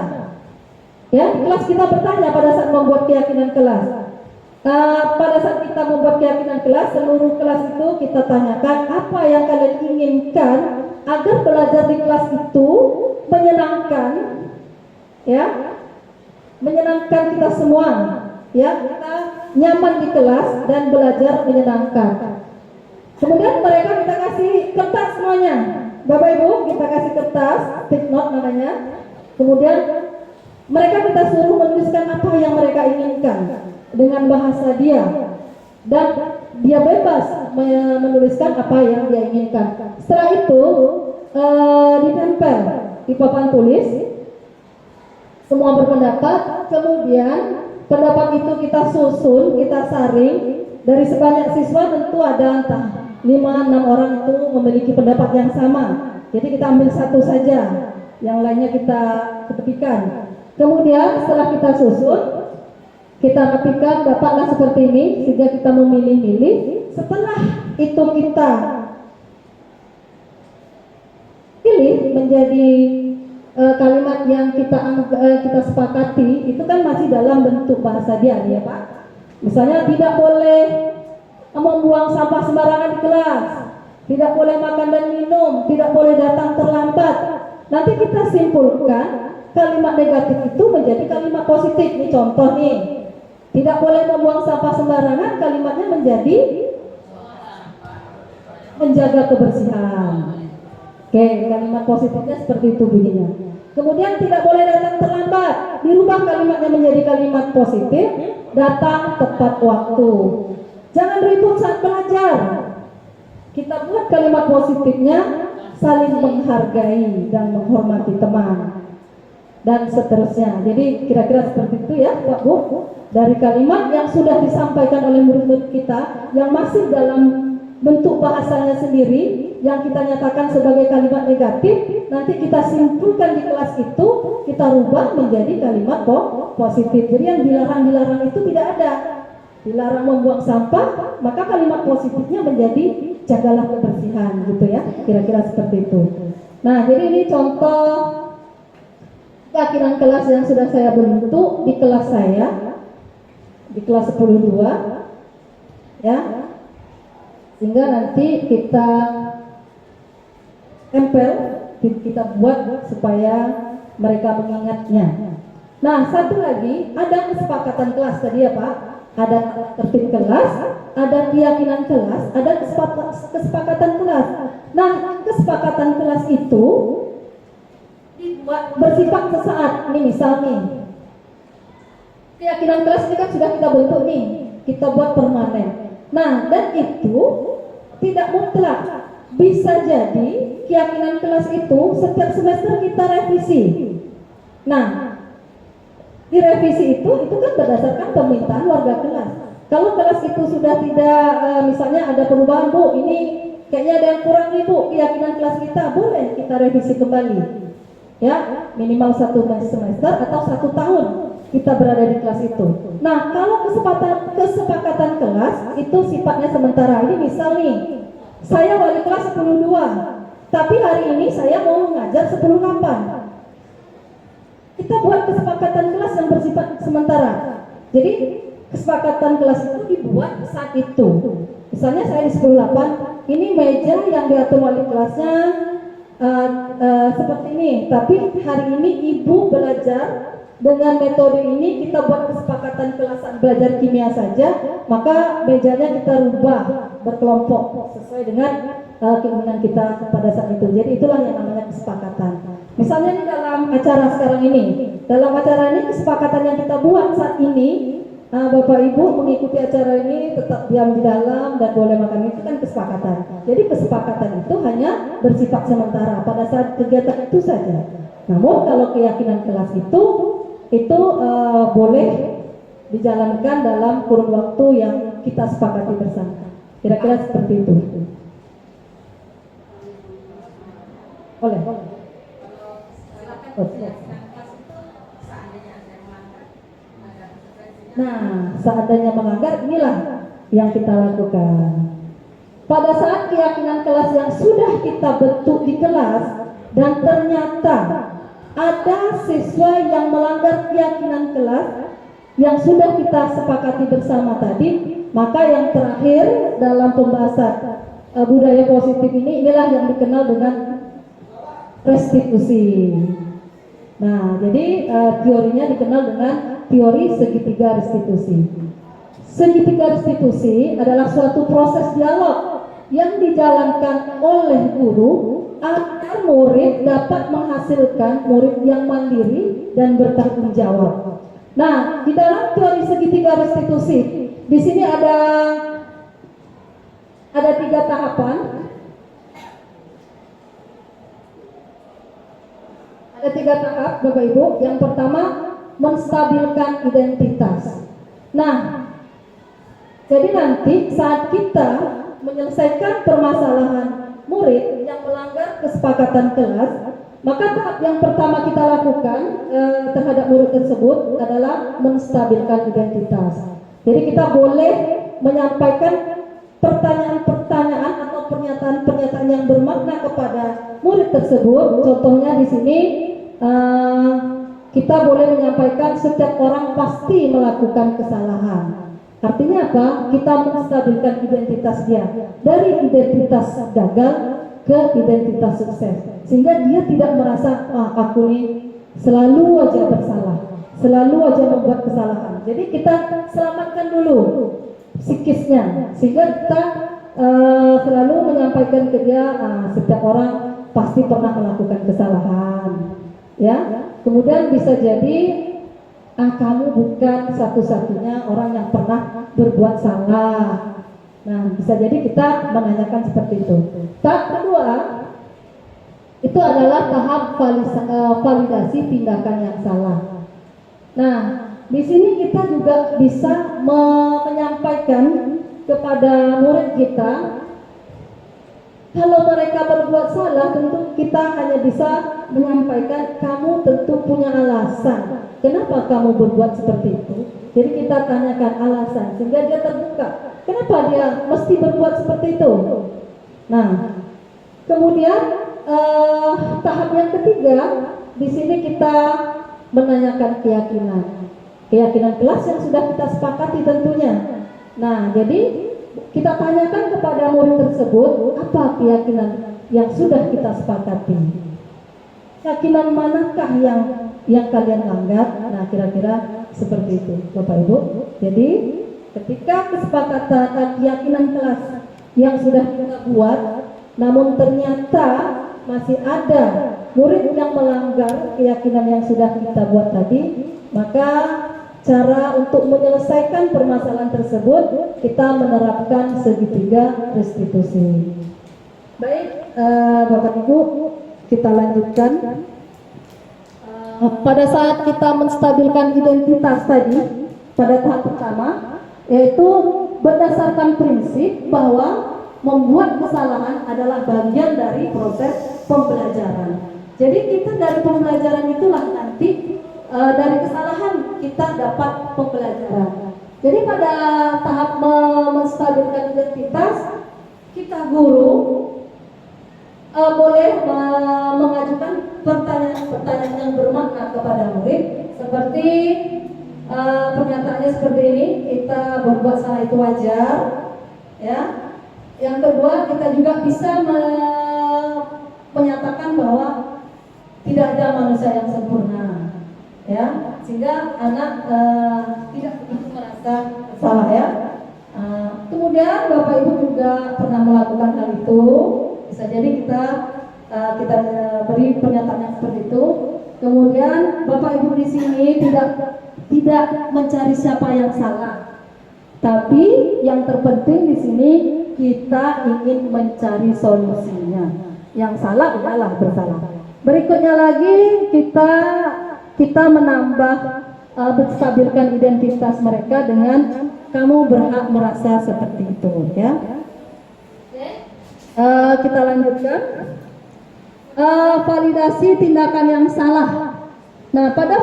ya, di kelas kita bertanya pada saat membuat keyakinan kelas. Pada saat kita membuat keyakinan kelas, seluruh kelas itu kita tanyakan apa yang kalian inginkan agar belajar di kelas itu menyenangkan, ya, menyenangkan kita semua, ya, kita nyaman di kelas dan belajar menyenangkan. Kemudian mereka kita kasih kertas semuanya, Bapak Ibu, kita kasih kertas, stick note namanya. Kemudian mereka kita suruh menuliskan apa yang mereka inginkan dengan bahasa dia, dan dia bebas menuliskan apa yang dia inginkan. Setelah itu ditempel di papan tulis, semua berpendapat. Kemudian pendapat itu kita susun, kita saring. Dari sebanyak siswa tentu ada entah 5-6 orang itu memiliki pendapat yang sama. Jadi kita ambil satu saja, yang lainnya kita ketepikan. Kemudian setelah kita susun, kita rapikan, dapatlah seperti ini, sehingga kita memilih-milih. Setelah itu kita pilih menjadi kalimat yang kita sepakati, itu kan masih dalam bentuk bahasa dia, ya Pak. Misalnya tidak boleh membuang sampah sembarangan di kelas, tidak boleh makan dan minum, tidak boleh datang terlambat. Nanti kita simpulkan kalimat negatif itu menjadi kalimat positif. Ini contoh nih, tidak boleh membuang sampah sembarangan, kalimatnya menjadi menjaga kebersihan. Oke, kalimat positifnya seperti itu bunyinya. Kemudian tidak boleh datang terlambat, dirubah kalimatnya menjadi kalimat positif, datang tepat waktu. Jangan ribut saat belajar. Kita buat kalimat positifnya saling menghargai dan menghormati teman, dan seterusnya. Jadi kira-kira seperti itu ya Pak Bu, dari kalimat yang sudah disampaikan oleh murid-murid kita yang masih dalam bentuk bahasanya sendiri, yang kita nyatakan sebagai kalimat negatif, nanti kita simpulkan di kelas itu, kita rubah menjadi kalimat positif. Jadi yang dilarang-dilarang itu tidak ada. Dilarang membuang sampah, maka kalimat positifnya menjadi jagalah kebersihan, gitu ya, kira-kira seperti itu. Nah, jadi ini contoh keyakinan kelas yang sudah saya bentuk di kelas saya, di kelas 10-2, ya, sehingga nanti kita tempel, kita buat supaya mereka mengingatnya. Nah, satu lagi, ada kesepakatan kelas tadi ya Pak. Ada tertib kelas, ada keyakinan kelas, ada kesepakatan kelas. Nah, kesepakatan kelas itu dibuat bersifat sesaat. Ini misal nih, keyakinan kelas ini kan sudah kita bentuk nih, kita buat permanen. Nah, dan itu tidak mutlak. Bisa jadi keyakinan kelas itu setiap semester kita revisi. Nah, di revisi itu kan berdasarkan permintaan warga kelas. Kalau kelas itu sudah tidak, misalnya ada perubahan, Bu, ini kayaknya ada yang kurang nih Bu, keyakinan kelas kita, boleh kita revisi kembali. Ya, minimal 1 semester atau 1 tahun kita berada di kelas itu. Nah, kalau kesepakatan kelas itu sifatnya sementara. Ini misal nih, saya wali kelas 10-2, tapi hari ini saya mau mengajar 10-8. Kita buat kesepakatan kelas yang bersifat sementara. Jadi kesepakatan kelas itu dibuat saat itu. Misalnya saya di 10-8, ini meja yang diatur wali kelasnya seperti ini. Tapi hari ini ibu belajar dengan metode ini, kita buat kesepakatan kelas belajar kimia saja, maka mejanya kita rubah berkelompok sesuai dengan keinginan kita pada saat itu. Jadi itulah yang namanya kesepakatan. Misalnya di dalam acara sekarang ini, dalam acara ini kesepakatan yang kita buat saat ini, Bapak Ibu mengikuti acara ini tetap diam di dalam dan boleh makan, itu kan kesepakatan. Jadi kesepakatan itu hanya bersifat sementara pada saat kegiatan itu saja. Namun kalau keyakinan kelas itu boleh dijalankan dalam kurun waktu yang kita sepakati bersama. Kira-kira seperti itu. Boleh. Nah, seandainya melanggar, inilah yang kita lakukan. Pada saat keyakinan kelas yang sudah kita bentuk di kelas dan ternyata ada siswa yang melanggar keyakinan kelas yang sudah kita sepakati bersama tadi, maka yang terakhir dalam pembahasan budaya positif ini, inilah yang dikenal dengan restitusi. Nah, jadi teorinya dikenal dengan teori segitiga restitusi. Segitiga restitusi adalah suatu proses dialog yang dijalankan oleh guru agar murid dapat menghasilkan murid yang mandiri dan bertanggung jawab. Nah, di dalam teori segitiga restitusi, di sini ada 3 tahapan. Ada 3 tahap, Bapak Ibu. Yang pertama, menstabilkan identitas. Nah, jadi nanti saat kita menyelesaikan permasalahan murid yang melanggar kesepakatan kelas, maka tahap yang pertama kita lakukan terhadap murid tersebut adalah menstabilkan identitas. Jadi kita boleh menyampaikan pertanyaan-pertanyaan atau pernyataan-pernyataan yang bermakna kepada murid tersebut. Contohnya di sini kita boleh menyampaikan setiap orang pasti melakukan kesalahan. Artinya apa? Kita menstabilkan identitas dia dari identitas gagal ke identitas sukses, sehingga dia tidak merasa aku nih selalu aja bersalah, selalu aja membuat kesalahan. Jadi kita selamatkan dulu psikisnya, sehingga kita selalu menyampaikan ke dia setiap orang pasti pernah melakukan kesalahan, ya. Kemudian bisa jadi kamu bukan satu-satunya orang yang pernah berbuat salah. Nah, bisa jadi kita menanyakan seperti itu. Tahap kedua itu adalah tahap validasi tindakan yang salah. Nah, di sini kita juga bisa menyampaikan kepada murid kita, kalau mereka berbuat salah, tentu kita hanya bisa menyampaikan kamu tentu punya alasan kenapa kamu berbuat seperti itu. Jadi kita tanyakan alasan sehingga dia terbuka. Kenapa dia mesti berbuat seperti itu? Nah, kemudian tahap yang ketiga, di sini kita menanyakan keyakinan kelas yang sudah kita sepakati tentunya. Nah, jadi kita tanyakan kepada murid tersebut, apa keyakinan yang sudah kita sepakati? Keyakinan manakah yang kalian langgar? Nah, kira-kira seperti itu, Bapak Ibu. Jadi ketika kesepakatan keyakinan kelas yang sudah kita buat, namun ternyata masih ada murid yang melanggar keyakinan yang sudah kita buat tadi, maka cara untuk menyelesaikan permasalahan tersebut kita menerapkan segitiga restitusi. Baik, Bapak Ibu, kita lanjutkan. Pada saat kita menstabilkan identitas tadi, pada tahap pertama, yaitu berdasarkan prinsip bahwa membuat kesalahan adalah bagian dari proses pembelajaran. Jadi kita dari pembelajaran itulah nanti dari kesalahan kita dapat pembelajaran. Jadi pada tahap menstabilkan identitas, kita guru boleh mengajukan pertanyaan-pertanyaan yang bermakna kepada murid, seperti pernyataannya seperti ini, kita berbuat salah itu wajar, ya. Yang kedua, kita juga bisa menyatakan bahwa tidak ada manusia yang sempurna, ya, sehingga anak tidak begitu merasa salah, ya. Kemudian Bapak Ibu juga pernah melakukan hal itu, bisa jadi kita kita beri pernyataan yang seperti itu. Kemudian Bapak Ibu di sini tidak mencari siapa yang salah, tapi yang terpenting di sini kita ingin mencari solusinya. Yang salah adalah bersalah. Berikutnya lagi kita menambah menstabilkan identitas mereka dengan kamu berhak merasa seperti itu, ya. Kita lanjutkan. Validasi tindakan yang salah. Nah, pada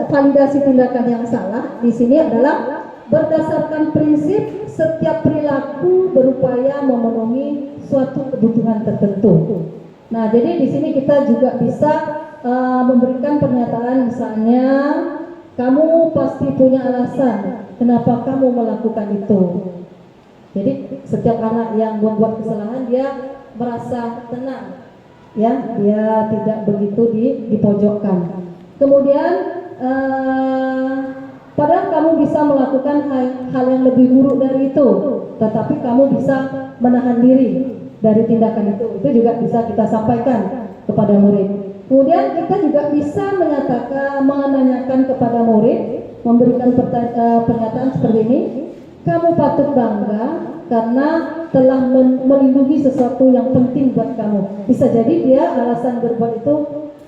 validasi tindakan yang salah di sini adalah berdasarkan prinsip setiap perilaku berupaya memenuhi suatu kebutuhan tertentu. Nah, jadi di sini kita juga bisa memberikan pernyataan, misalnya kamu pasti punya alasan kenapa kamu melakukan itu. Jadi setiap anak yang membuat kesalahan dia merasa tenang, ya, dia tidak begitu dipojokkan. Kemudian padahal kamu bisa melakukan hal yang lebih buruk dari itu, tetapi kamu bisa menahan diri dari tindakan itu juga bisa kita sampaikan kepada murid. Kemudian kita juga bisa menanyakan kepada murid, memberikan pernyataan seperti ini, kamu patut bangga karena telah melindungi sesuatu yang penting buat kamu. Bisa jadi dia alasan berbuat itu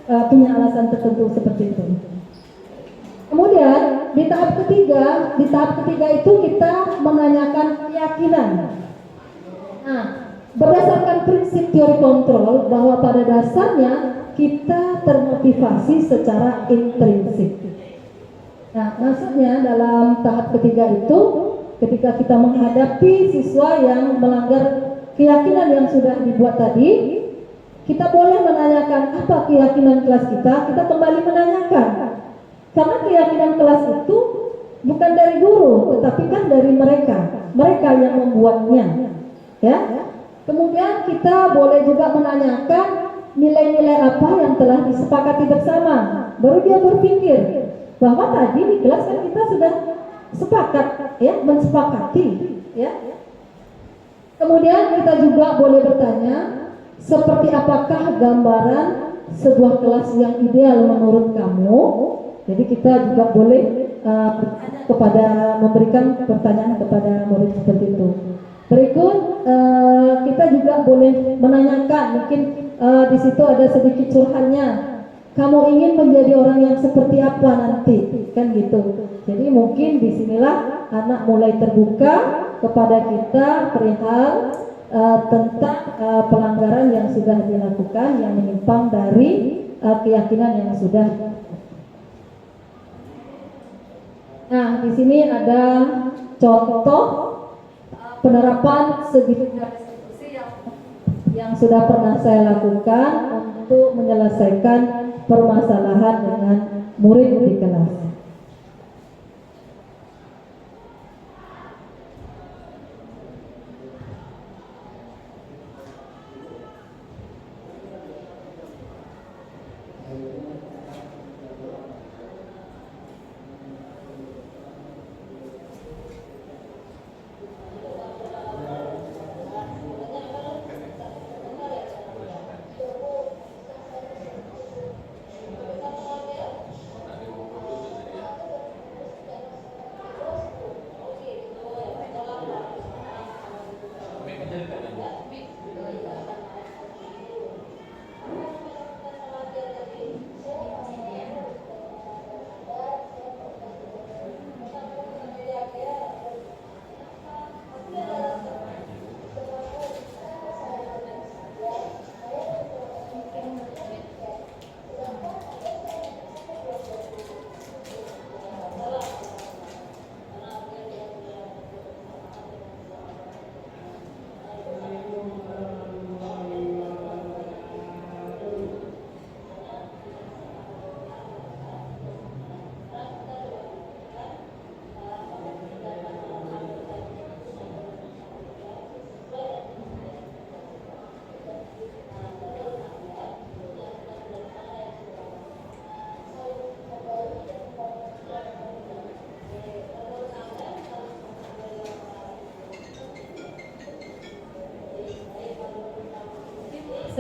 punya alasan tertentu seperti itu. Kemudian di tahap ketiga itu kita menanyakan keyakinan. Nah, berdasarkan prinsip teori kontrol bahwa pada dasarnya kita termotivasi secara intrinsik. Nah, maksudnya dalam tahap ketiga itu ketika kita menghadapi siswa yang melanggar keyakinan yang sudah dibuat tadi, kita boleh menanyakan apa keyakinan kelas kita kembali menanyakan. Karena keyakinan kelas itu bukan dari guru, tetapi kan dari mereka yang membuatnya, ya. Kemudian kita boleh juga menanyakan nilai-nilai apa yang telah disepakati bersama. Baru dia berpikir bahwa tadi di kelas kan kita sudah sepakat, ya, mensepakati, ya. Kemudian kita juga boleh bertanya, seperti apakah gambaran sebuah kelas yang ideal menurut kamu? Jadi kita juga boleh memberikan pertanyaan kepada murid seperti itu. Berikut kita juga boleh menanyakan, mungkin di situ ada sedikit curhatnya. Kamu ingin menjadi orang yang seperti apa nanti, kan gitu. Jadi mungkin disinilah anak mulai terbuka kepada kita perihal tentang pelanggaran yang sudah dilakukan yang menyimpang dari keyakinan yang sudah. Nah, di sini ada contoh penerapan segitiga restitusi yang sudah pernah saya lakukan untuk menyelesaikan permasalahan dengan murid di kelas.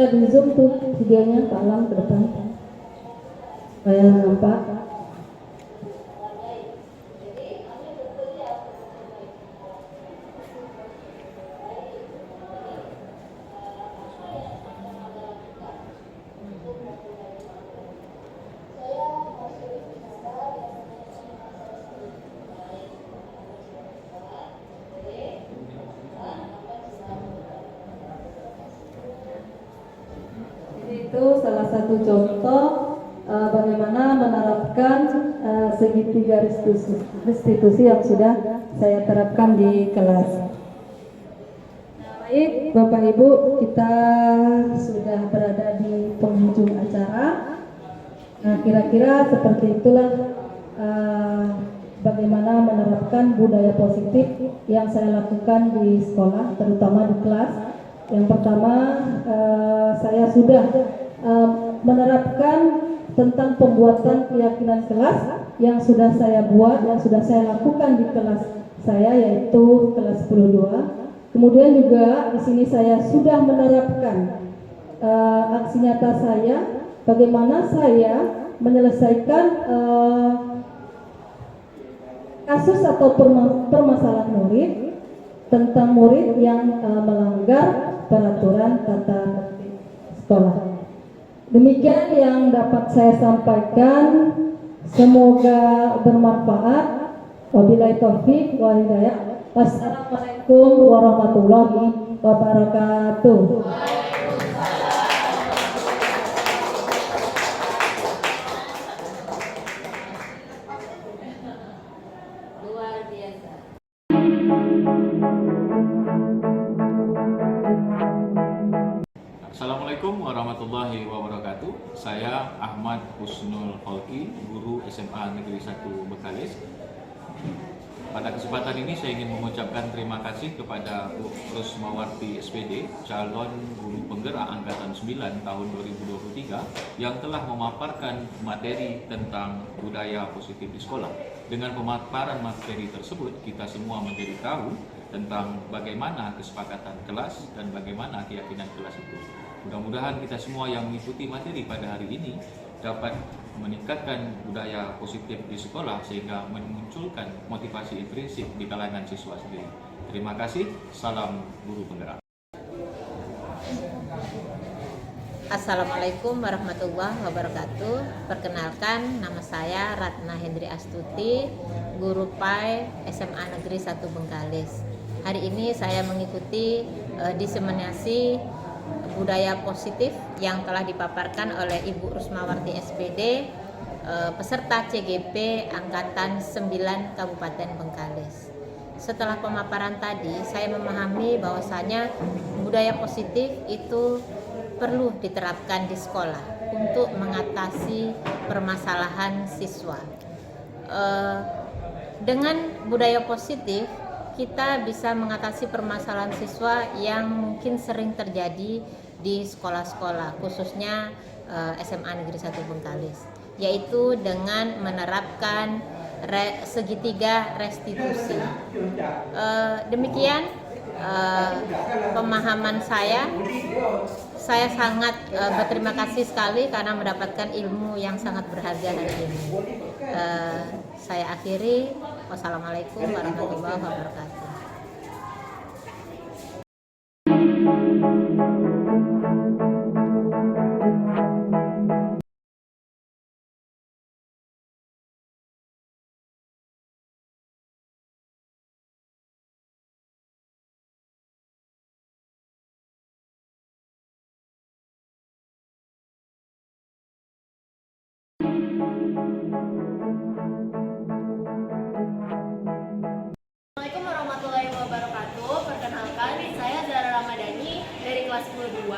di zoom tuh videonya Pak Alam ke depan supaya nampak. Itu salah satu contoh bagaimana menerapkan segitiga restitusi yang sudah saya terapkan di kelas. Nah, baik Bapak Ibu, kita sudah berada di penghujung acara. Nah, kira-kira seperti itulah bagaimana menerapkan budaya positif yang saya lakukan di sekolah, terutama di kelas. Yang pertama, saya sudah menerapkan tentang pembuatan keyakinan kelas yang sudah saya buat, yang sudah saya lakukan di kelas saya, yaitu kelas 10-2. Kemudian juga di sini saya sudah menerapkan aksi nyata saya, bagaimana saya menyelesaikan kasus atau permasalahan murid tentang murid yang melanggar peraturan tata tertib sekolah. Demikian yang dapat saya sampaikan, semoga bermanfaat. Wabillahi taufiq wal hidayah. Wassalamualaikum warahmatullahi wabarakatuh. Luar biasa. Assalamualaikum warahmatullahi wabarakatuh. Saya Ahmad Husnul Holki, guru SMA Negeri 1 Bekalis. Pada kesempatan ini saya ingin mengucapkan terima kasih kepada Bu Rusmawarti SPD, calon guru penggerak angkatan 9 tahun 2023 yang telah memaparkan materi tentang budaya positif di sekolah. Dengan pemaparan materi tersebut, kita semua menjadi tahu tentang bagaimana kesepakatan kelas dan bagaimana keyakinan kelas itu. Mudah-mudahan kita semua yang mengikuti materi pada hari ini dapat meningkatkan budaya positif di sekolah sehingga memunculkan motivasi intrinsik di kalangan siswa sendiri. Terima kasih. Salam guru penggerak. Assalamualaikum warahmatullahi wabarakatuh. Perkenalkan, nama saya Ratna Hendri Astuti, guru PAI SMA Negeri 1 Bengkalis. Hari ini saya mengikuti diseminasi budaya positif yang telah dipaparkan oleh Ibu Rusmawarti SPD, peserta CGP Angkatan 9 Kabupaten Bengkalis. Setelah pemaparan tadi, saya memahami bahwasanya budaya positif itu perlu diterapkan di sekolah untuk mengatasi permasalahan siswa. Dengan budaya positif, kita bisa mengatasi permasalahan siswa yang mungkin sering terjadi di sekolah-sekolah, khususnya SMA Negeri 1 Bengkalis, yaitu dengan menerapkan segitiga restitusi. Demikian pemahaman saya. Saya sangat berterima kasih sekali karena mendapatkan ilmu yang sangat berharga hari ini. Saya akhiri. Wassalamualaikum warahmatullahi wabarakatuh. Assalamualaikum warahmatullahi wabarakatuh. Perkenalkan, saya Zara Ramadhani dari kelas 10-2.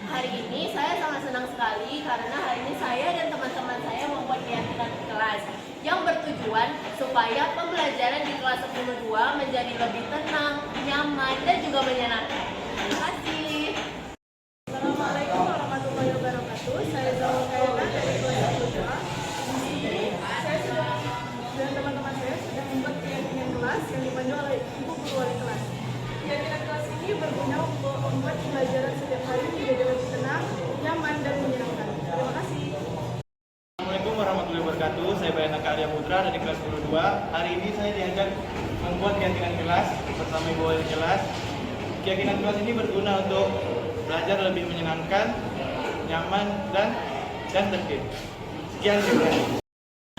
Hari ini saya sangat senang sekali karena hari ini saya dan teman-teman saya membuat keyakinan kelas yang bertujuan supaya pembelajaran di kelas 10-2 menjadi lebih tenang, nyaman, dan juga menyenangkan. Terima kasih. Assalamualaikum warahmatullahi wabarakatuh. Saya Zara Ramadhani dari kelas 10-2. Di sini saya dan teman-teman saya sudah membuat keyakinan kelas yang dipandu oleh Ibu Guru Wali kelas. Keyakinan kelas ini berguna untuk membuat pembelajaran setiap hari menjadi lebih tenang, Arya Putra dari kelas 22. Hari ini saya diajak membuat keyakinan kelas bersama ibu wali kelas. Keyakinan kelas ini berguna untuk belajar lebih menyenangkan, nyaman, dan tertib. Sekian terima kasih.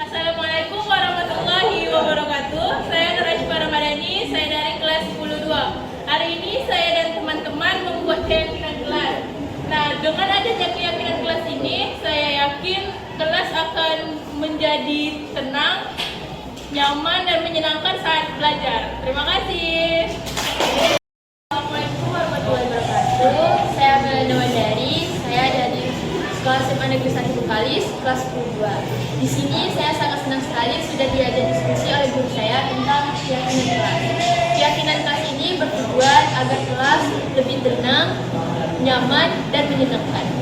Assalamualaikum warahmatullahi wabarakatuh. Saya Nurajpa Ramadhani, saya dari kelas 10-2. Hari ini saya dan teman-teman membuat keyakinan kelas. Nah, dengan adanya keyakinan kelas ini, saya yakin kelas akan menjadi tenang, nyaman, dan menyenangkan saat belajar. Terima kasih. Assalamualaikum warahmatullahi wabarakatuh. Saya Melanda Wandari, saya dari Sekolah SMA Negeri 1 Bengkalis, kelas 10-2. Di sini saya sangat senang sekali sudah diajak diskusi oleh guru saya tentang keyakinan kelas. Keyakinan kelas ini bertujuan agar kelas lebih tenang, nyaman, dan menyenangkan.